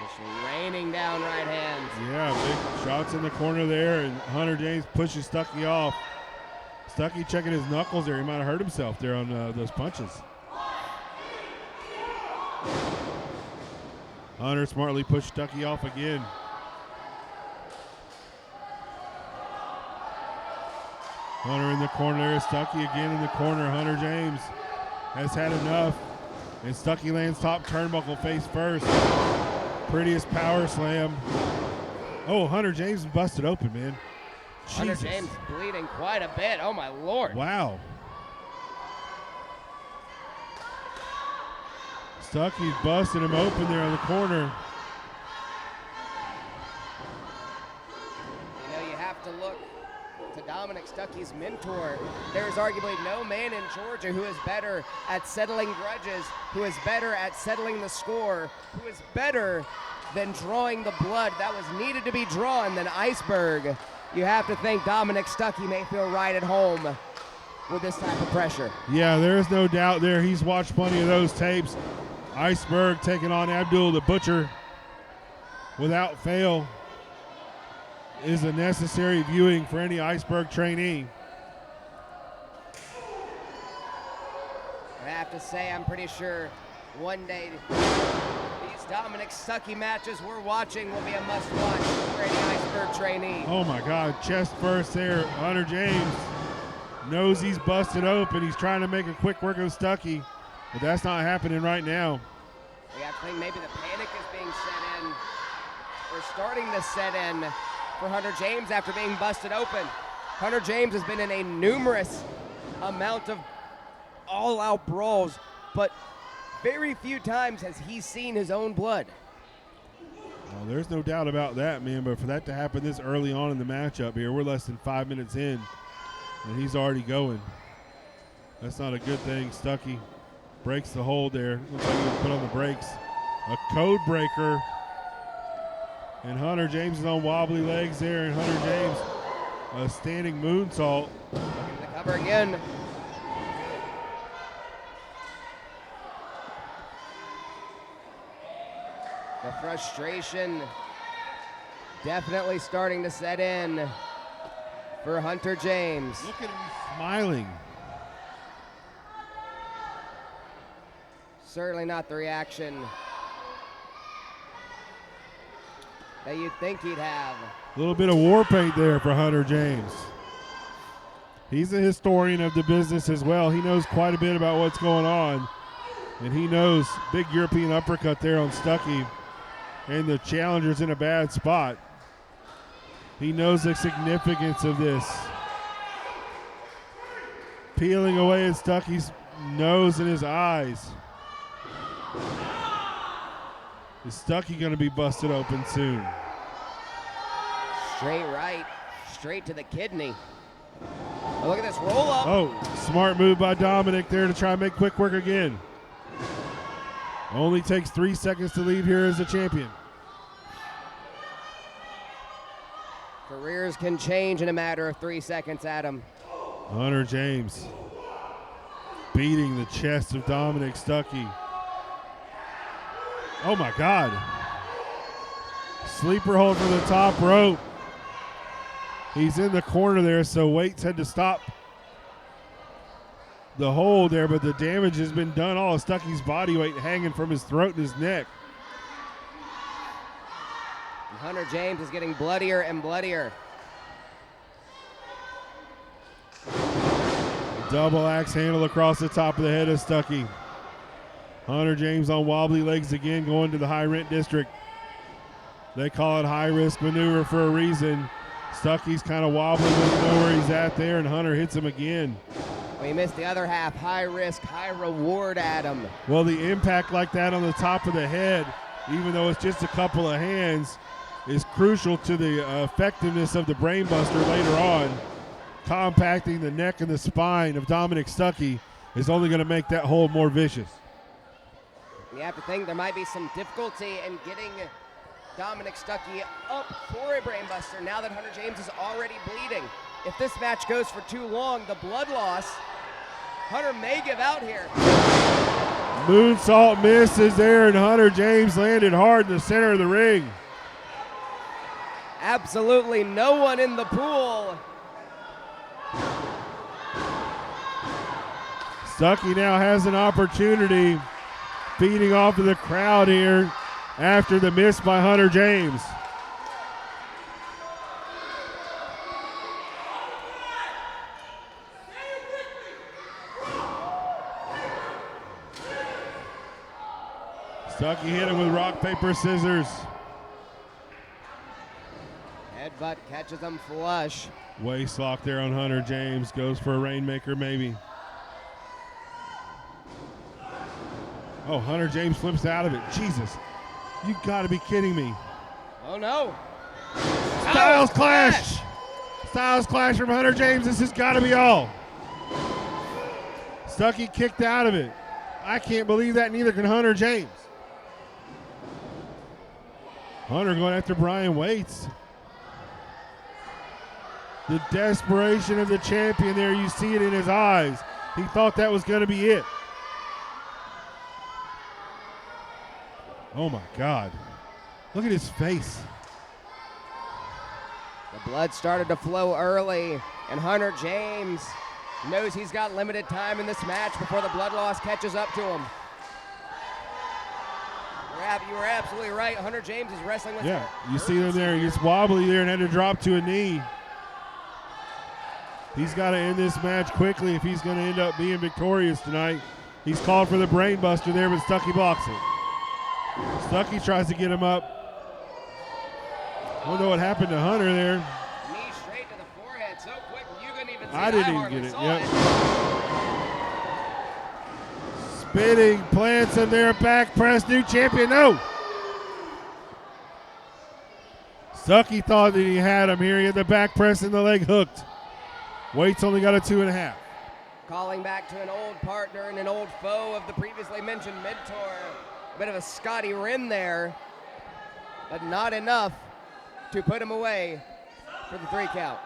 Just raining down right hands. Yeah, big shots in the corner there, and Hunter James pushes Stuckey off. Stuckey checking his knuckles there. He might have hurt himself there on those punches. Hunter smartly pushed Stuckey off again. Hunter in the corner there. Stuckey again in the corner. Hunter James has had enough. And Stuckey lands top turnbuckle face first. Prettiest power slam. Oh, Hunter James is busted open, man. Hunter Jesus. James bleeding quite a bit. Oh, my Lord. Wow. Stuckey's busting him open there on the corner. You know, you have to look to Dominic Stuckey's mentor. There is arguably no man in Georgia who is better at settling grudges, who is better at settling the score, who is better than drawing the blood that was needed to be drawn than Iceberg. You have to think Dominic Stuckey may feel right at home with this type of pressure. Yeah, there is no doubt there. He's watched plenty of those tapes. Iceberg taking on Abdul the Butcher without fail is a necessary viewing for any Iceberg trainee. I have to say, I'm pretty sure one day these Dominic Stuckey matches we're watching will be a must-watch for any Iceberg trainee. Oh my God, chest first there. Hunter James knows he's busted open. He's trying to make a quick work of Stuckey, but that's not happening right now. We have to think maybe the panic is being set in, or starting to set in for Hunter James after being busted open. Hunter James has been in a numerous amount of all-out brawls, but very few times has he seen his own blood. Well, there's no doubt about that, man, but for that to happen this early on in the matchup here, we're less than 5 minutes in, and he's already going. That's not a good thing. Stuckey breaks the hold there. Looks like he was put on the brakes. A code breaker. And Hunter James is on wobbly legs there, and Hunter James a standing moonsault. Looking to cover again. The frustration definitely starting to set in for Hunter James. Look at him smiling. Certainly not the reaction that you'd think he'd have. A little bit of war paint there for Hunter James. He's a historian of the business as well. He knows quite a bit about what's going on. And he knows big European uppercut there on Stuckey. And the challenger's in a bad spot. He knows the significance of this. Peeling away at Stuckey's nose and his eyes. Is Stuckey going to be busted open soon? Straight right, straight to the kidney. Oh, look at this roll up. Oh, smart move by Dominic there to try and make quick work again. Only takes 3 seconds to leave here as a champion. Careers can change in a matter of 3 seconds, Adam. Hunter James beating the chest of Dominic Stuckey. Oh my God. Sleeper hold for the top rope. He's in the corner there, so Waits had to stop the hold there, but the damage has been done. All of Stuckey's body weight hanging from his throat and his neck. And Hunter James is getting bloodier and bloodier. Double axe handle across the top of the head of Stuckey. Hunter James on wobbly legs again, going to the high rent district. They call it high risk maneuver for a reason. Stuckey's kind of wobbling, doesn't know where he's at there, and Hunter hits him again. We missed the other half. High risk, high reward, Adam. Well, the impact like that on the top of the head, even though it's just a couple of hands, is crucial to the effectiveness of the brainbuster later on. Compacting the neck and the spine of Dominic Stuckey is only going to make that hold more vicious. You have to think there might be some difficulty in getting Dominic Stuckey up for a brainbuster now that Hunter James is already bleeding. If this match goes for too long, the blood loss, Hunter may give out here. Moonsault misses there, and Hunter James landed hard in the center of the ring. Absolutely no one in the pool. Stuckey now has an opportunity, feeding off of the crowd here after the miss by Hunter James. Stuckey hit him with rock, paper, scissors. Headbutt catches him flush. Waist lock there on Hunter James. Goes for a Rainmaker maybe. Oh, Hunter James flips out of it. Jesus. You got to be kidding me. Oh, no. Styles clash. Styles clash from Hunter James. This has got to be all. Stuckey kicked out of it. I can't believe that. Neither can Hunter James. Hunter going after Brian Waits. The desperation of the champion there, you see it in his eyes. He thought that was going to be it. Oh my God. Look at his face. The blood started to flow early, and Hunter James knows he's got limited time in this match before the blood loss catches up to him. You were absolutely right. Hunter James is wrestling with you see him there. He's wobbly there and had to drop to a knee. He's got to end this match quickly if he's going to end up being victorious tonight. He's called for the brainbuster there, but Stuckey blocks it. Stuckey tries to get him up. I don't know what happened to Hunter there. Knee straight to the forehead so quick you couldn't even see it. I didn't even get it. Yep. Spinning, plants him there, back press, new champion, no. Stuckey thought that he had him here. He had the back press and the leg hooked. Waits only got a 2.5. Calling back to an old partner and an old foe of the previously mentioned Mentor. A bit of a Scotty rim there, but not enough to put him away for the 3 count.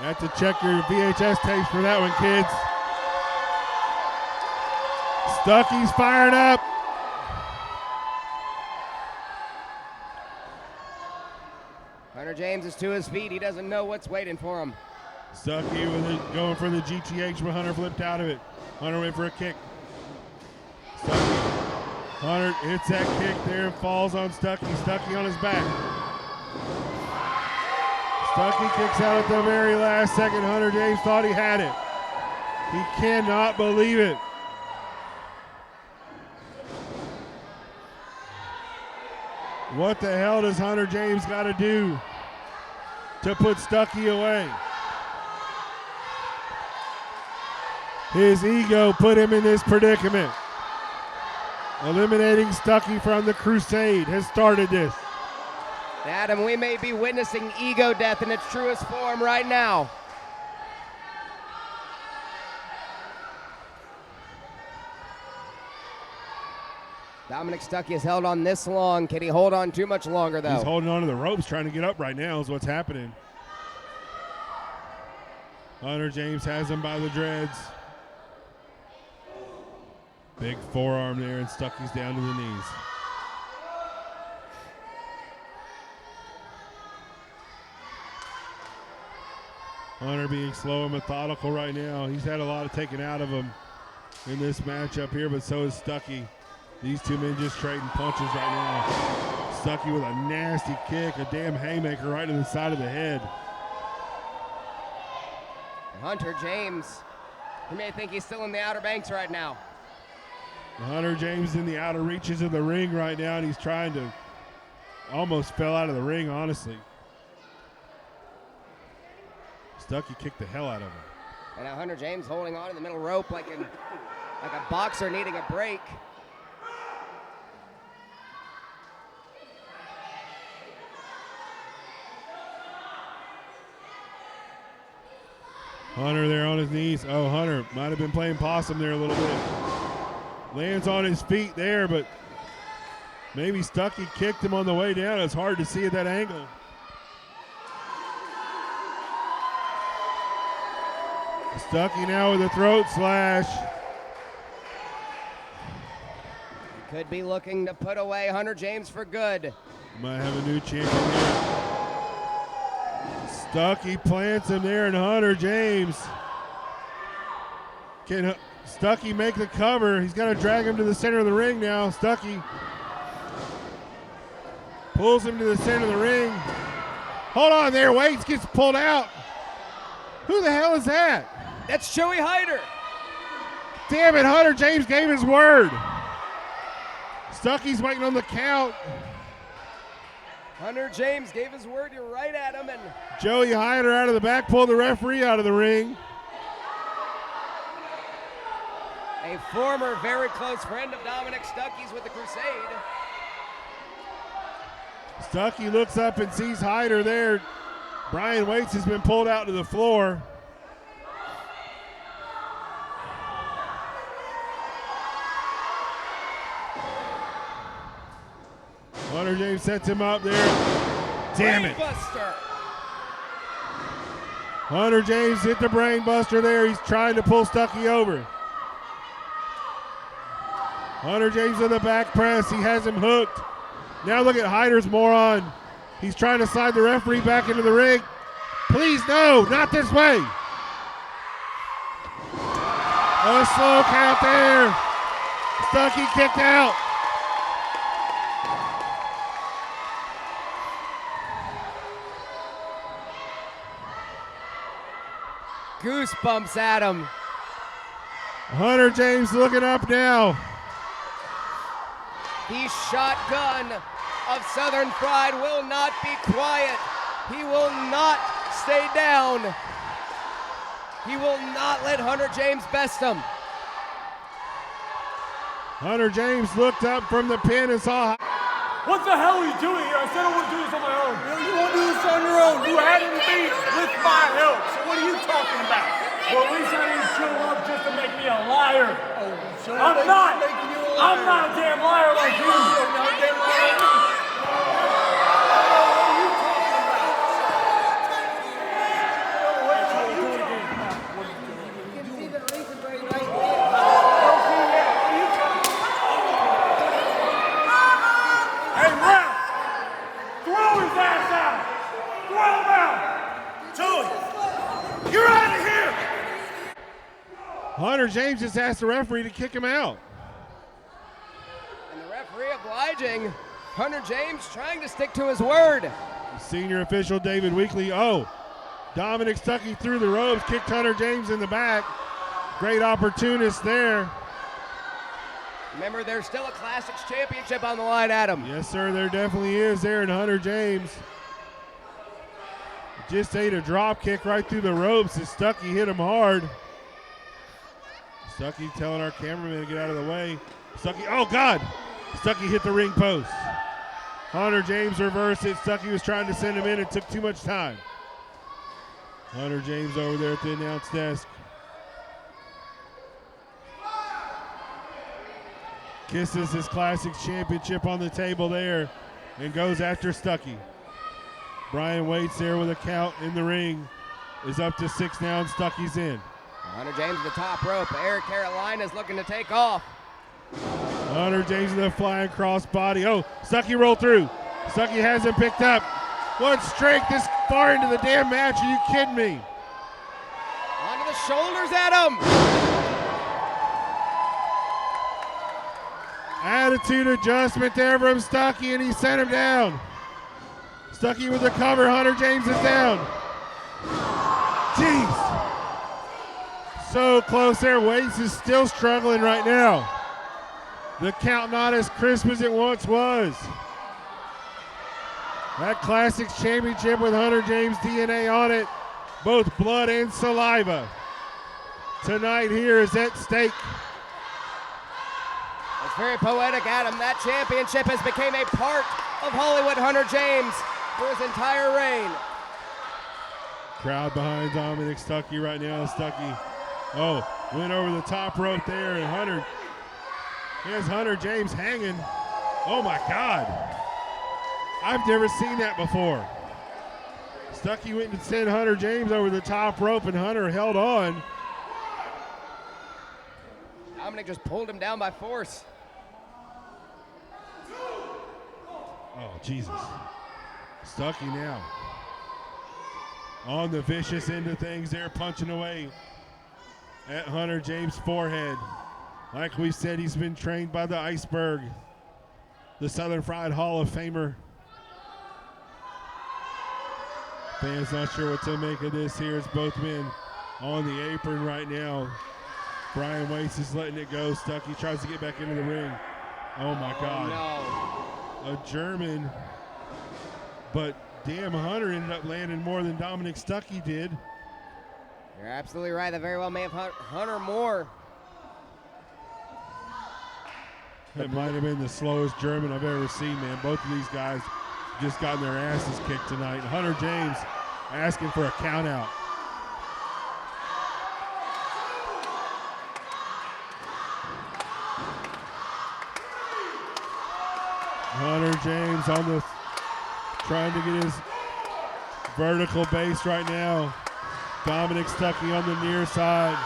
You have to check your VHS tapes for that one, kids. Stuckey's fired up. Hunter James is to his feet. He doesn't know what's waiting for him. Stuckey with it, going for the GTH, but Hunter flipped out of it. Hunter went for a kick. Stuckey. Hunter hits that kick there and falls on Stuckey. Stuckey on his back. Stuckey kicks out at the very last second. Hunter James thought he had it. He cannot believe it. What the hell does Hunter James got to do to put Stuckey away? His ego put him in this predicament. Eliminating Stuckey from the Crusade has started this. Adam, we may be witnessing ego death in its truest form right now. Dominic Stuckey has held on this long. Can he hold on too much longer, though? He's holding on to the ropes, trying to get up right now is what's happening. Hunter James has him by the dreads. Big forearm there, and Stuckey's down to the knees. Hunter being slow and methodical right now. He's had a lot of taken out of him in this matchup here, but so is Stuckey. These two men just trading punches right now. Stuckey with a nasty kick, a damn haymaker right to the side of the head. Hunter James, you may think he's still in the Outer Banks right now. Hunter James in the outer reaches of the ring right now, and he's trying to almost fell out of the ring, honestly. Stucky kicked the hell out of him. And now Hunter James holding on in the middle rope like a boxer needing a break. Hunter there on his knees. Oh, Hunter might have been playing possum there a little bit. Lands on his feet there, but maybe Stucky kicked him on the way down. It's hard to see at that angle. Stucky now with a throat slash. Could be looking to put away Hunter James for good. Might have a new champion here. Stucky plants him there, and Hunter James. Can Stucky make the cover? He's got to drag him to the center of the ring now. Stucky pulls him to the center of the ring. Hold on there, Waits gets pulled out. Who the hell is that? That's Joey Hyder. Damn it, Hunter James gave his word. Stucky's waiting on the count. Hunter James gave his word. You're right at him. And Joey Hyder out of the back, pulled the referee out of the ring. a former very close friend of Dominic Stucky's with the Crusade. Stucky looks up and sees Hyder there. Brian Waits has been pulled out to the floor. Hunter James sets him up there. Damn it. Brainbuster. Hunter James hit the brain buster there. He's trying to pull Stucky over. Hunter James in the back press. He has him hooked. Now look at Hyder's moron. He's trying to slide the referee back into the ring. Please, no, not this way. A slow count there. Stucky kicked out. Goosebumps at him. Hunter James looking up now. The shotgun of Southern Pride will not be quiet. He will not stay down. He will not let Hunter James best him. Hunter James looked up from the pin and saw. What the hell are you doing here? I said I would do this on my own. You won't do this on your own. You had me with my help. So what are you talking about? Well, at least I didn't show up just to make me a liar. Oh, so I'm not. I'm not a damn liar like you. You're not a damn liar like me. Hunter James just asked the referee to kick him out. And the referee obliging. Hunter James trying to stick to his word. Senior official David Weekly. Oh, Dominic Stucky through the ropes, kicked Hunter James in the back. Great opportunist there. Remember, there's still a Classics Championship on the line, Adam. Yes, sir, there definitely is there in Hunter James. Just ate a drop kick right through the ropes as Stucky hit him hard. Stucky telling our cameraman to get out of the way. Stucky, oh God! Stucky hit the ring post. Hunter James reversed it. Stucky was trying to send him in. It took too much time. Hunter James over there at the announce desk. Kisses his Classics Championship on the table there and goes after Stucky. Brian Waits there with a count in the ring. Is up to 6 now and Stucky's in. Hunter James at the top rope. Eric Carolina's looking to take off. Hunter James with a flying crossbody. Oh, Stucky rolled through. Stucky has him picked up. What strength this far into the damn match? Are you kidding me? Onto the shoulders at him. Attitude adjustment there from Stucky, and he sent him down. Stucky with the cover. Hunter James is down. Jeez. So close there. Waits is still struggling right now. The count not as crisp as it once was. That Classics Championship with Hunter James DNA on it Both blood and saliva tonight here is at stake. It's very poetic, Adam. That championship has become a part of Hollywood Hunter James for his entire reign. Crowd behind Dominic Stuckey right now. Stuckey, went over the top rope there, and here's Hunter James hanging. Oh my God. I've never seen that before. Stuckey went and sent Hunter James over the top rope, and Hunter held on. Dominic just pulled him down by force. Oh, Jesus. Stuckey now on the vicious end of things there, punching away at Hunter James' forehead. Like we said, he's been trained by the Iceberg, the Southern Fried Hall of Famer. Fans not sure what to make of this here. It's both men on the apron right now. Brian Waits is letting it go. Stuckey tries to get back into the ring. Oh my God. No. A German, but damn, Hunter ended up landing more than Dominic Stuckey did. You're absolutely right. That very well may have Hunter more. That might have been the slowest German I've ever seen, man. Both of these guys just gotten their asses kicked tonight. Hunter James asking for a count out. Hunter James trying to get his vertical base right now. Dominic Stuckey on the near side.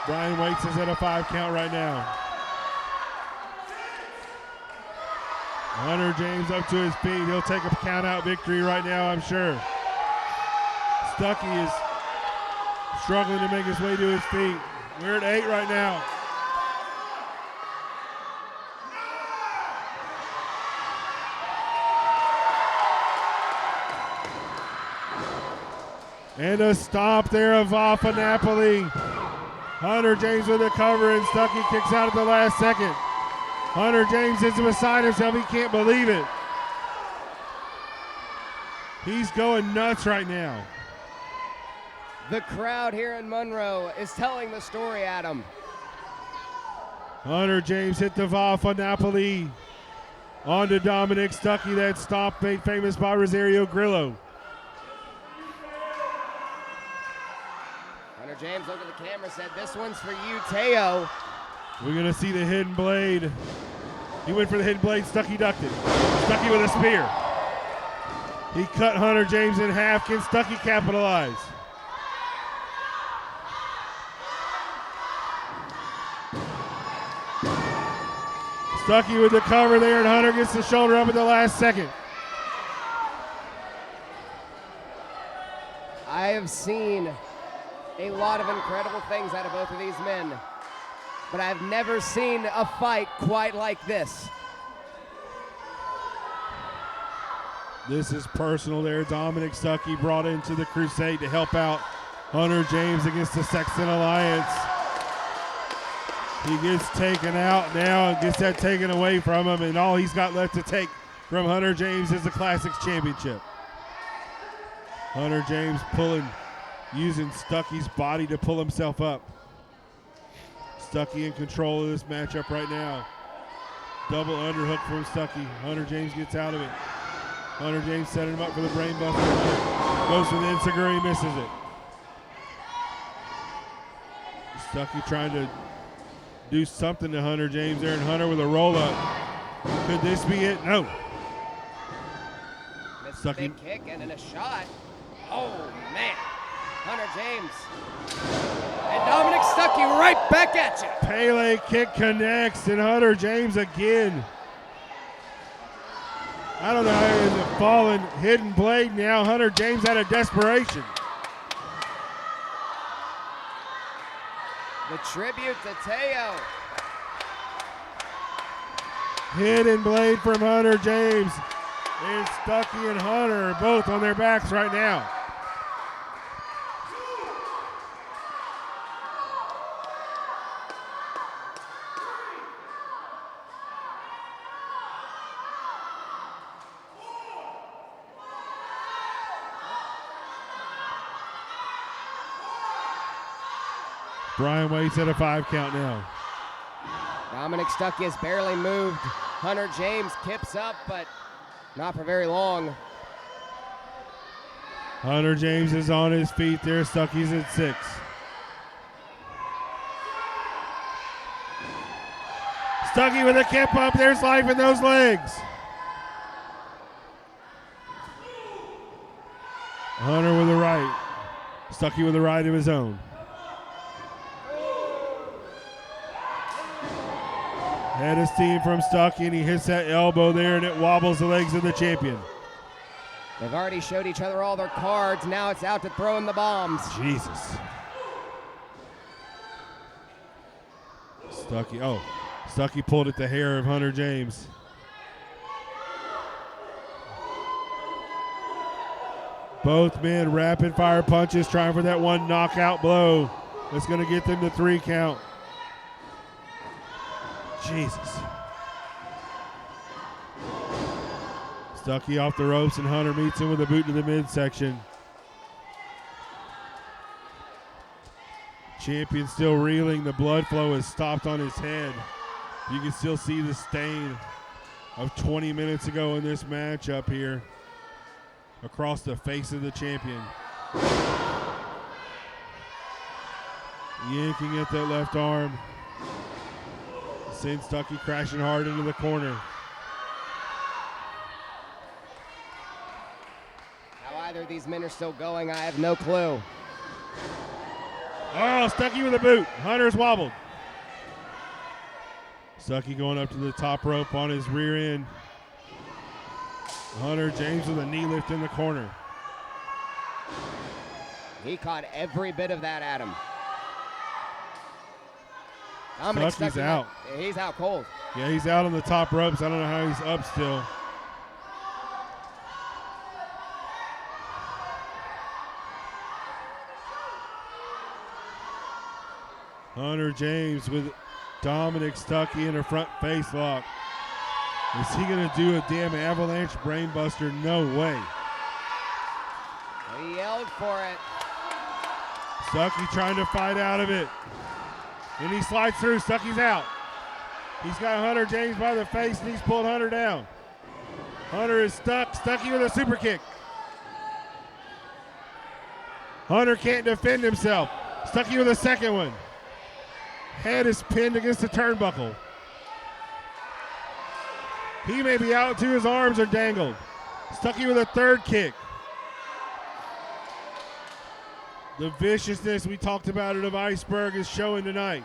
Brian Waits is at a 5 count right now. Hunter James up to his feet. He'll take a count out victory right now, I'm sure. Stuckey is struggling to make his way to his feet. We're at 8 right now. And a stop there of Vafa Napoli. Hunter James with a cover, and Stuckey kicks out at the last second. Hunter James is beside himself. He can't believe it. He's going nuts right now. The crowd here in Monroe is telling the story, Adam. Hunter James hit the Vafa Napoli onto Dominic Stuckey. That stomp made famous by Rosario Grillo. Hunter James looked at the camera, said, "This one's for you, Teo." We're going to see the hidden blade. He went for the hidden blade. Stuckey ducked it. Stuckey with a spear. He cut Hunter James in half. Can Stuckey capitalize? Stuckey with the cover there, and Hunter gets the shoulder up at the last second. I have seen a lot of incredible things out of both of these men, but I've never seen a fight quite like this. This is personal there. Dominic Stuckey brought into the crusade to help out Hunter James against the Sexton Alliance. He gets taken out now and gets that taken away from him, and all he's got left to take from Hunter James is the Classics Championship. Hunter James using Stuckey's body to pull himself up. Stuckey in control of this matchup right now. Double underhook from Stuckey. Hunter James gets out of it. Hunter James setting him up for the brain buster. Goes for the enziguri, misses it. Stuckey trying to do something to Hunter James there, and Hunter with a roll up. Could this be it? No. Missed a big kick and then a shot. Oh man, Hunter James. And Dominic Stuckey right back at you. Pele kick connects, and Hunter James again. I don't know how he has a fallen hidden blade now. Hunter James out of desperation. The tribute to Teo. Hidden blade from Hunter James. And Stuckey and Hunter are both on their backs right now. Brian waits at a 5 count now. Dominic Stuckey has barely moved. Hunter James kips up, but not for very long. Hunter James is on his feet there. Stuckey's at 6. Stuckey with a kip up. There's life in those legs. Hunter with a right. Stuckey with a right of his own. Head of steam from Stuckey, and he hits that elbow there, and it wobbles the legs of the champion. They've already showed each other all their cards. Now it's out to throwing the bombs. Jesus. Stuckey pulled at the hair of Hunter James. Both men rapid fire punches, trying for that one knockout blow that's going to get them the 3 count. Jesus. Stuckey off the ropes, and Hunter meets him with a boot to the midsection. Champion still reeling. The blood flow has stopped on his head. You can still see the stain of 20 minutes ago in this matchup here across the face of the champion. Yanking at that left arm. Sends Stuckey crashing hard into the corner. How either of these men are still going, I have no clue. Oh, Stuckey with a boot. Hunter's wobbled. Stuckey going up to the top rope on his rear end. Hunter James with a knee lift in the corner. He caught every bit of that at him. Stuckey's out. He's out cold. Yeah, he's out on the top ropes. I don't know how he's up still. Hunter James with Dominic Stuckey in a front face lock. Is he going to do a damn avalanche brainbuster? No way. He yelled for it. Stuckey trying to fight out of it. And he slides through. Stuckey's out. He's got Hunter James by the face, and he's pulled Hunter down. Hunter is stuck. Stuckey with a super kick. Hunter can't defend himself. Stuckey with a second one. Head is pinned against the turnbuckle. He may be out too. His arms are dangled. Stuckey with a third kick. The viciousness we talked about of Iceberg is showing tonight.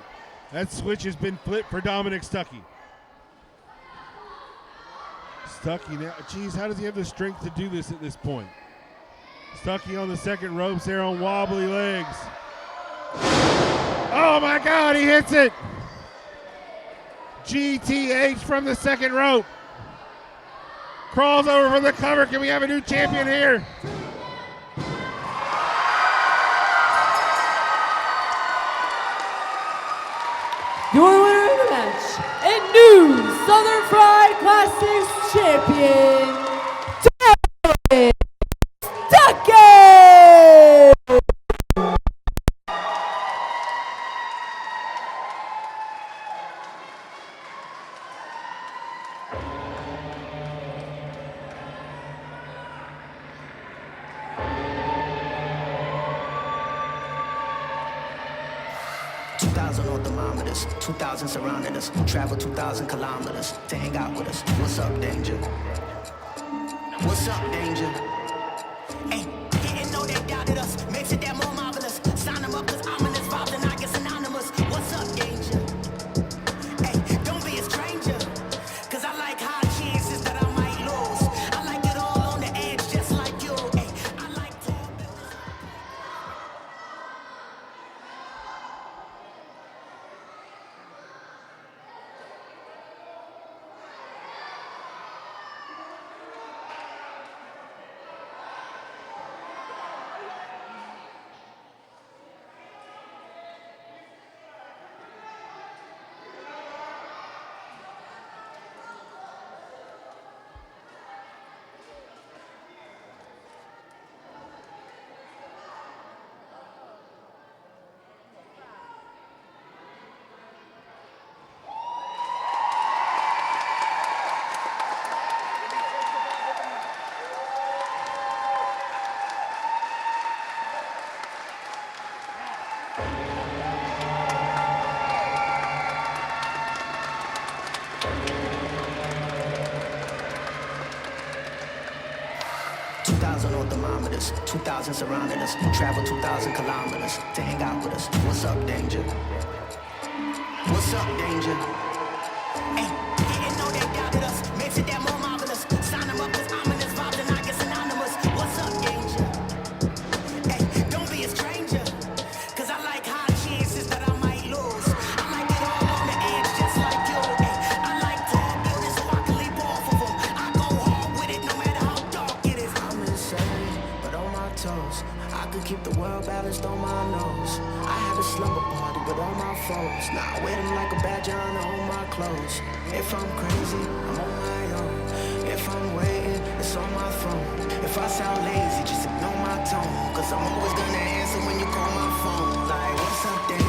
That switch has been flipped for Dominic Stuckey. Stuckey now, geez, how does he have the strength to do this at this point? Stuckey on the second ropes there on wobbly legs. Oh my God, he hits it. GTH from the second rope. Crawls over for the cover. Can we have a new champion here? Your winner of the match and new Southern Fried Classics champion, Dominic Stuckey! 2,000 on thermometers, 2,000 surrounding us. Travel 2,000 kilometers to hang out with us. What's up, danger? What's up, danger? Hey, didn't know they doubted us. Makes it that more marvelous. Sign them up, cause ominous vibes and I get synonymous. What's up, danger? Hey, don't be a stranger. Cause I like high chances that I might lose. I like it all on the edge, just like you. Hey, I like to. us. 2,000 surrounded us. Travel 2,000 kilometers to hang out with us. What's up, danger? What's up, danger? Hey, didn't know they doubted us. Makes it that more marvelous. Sign them up with ominous vibes and I get synonymous. What's up, danger? Hey, don't be a stranger. Cause I like high chances that I might lose. I like it all on the edge just like you. Hey, I like to build it so I can leap off of them. I go hard with it no matter how dark it is. I'm insane, but on my toes. I could keep the world balanced on my nose. I had a slumber party with all my foes. Now I wear them like a badge on all my clothes. If I'm crazy, I'm on my own. If I'm waiting, it's on my phone. If I sound lazy, just ignore my tone. Cause I'm always gonna answer when you call my phone. Like, what's up, Dave?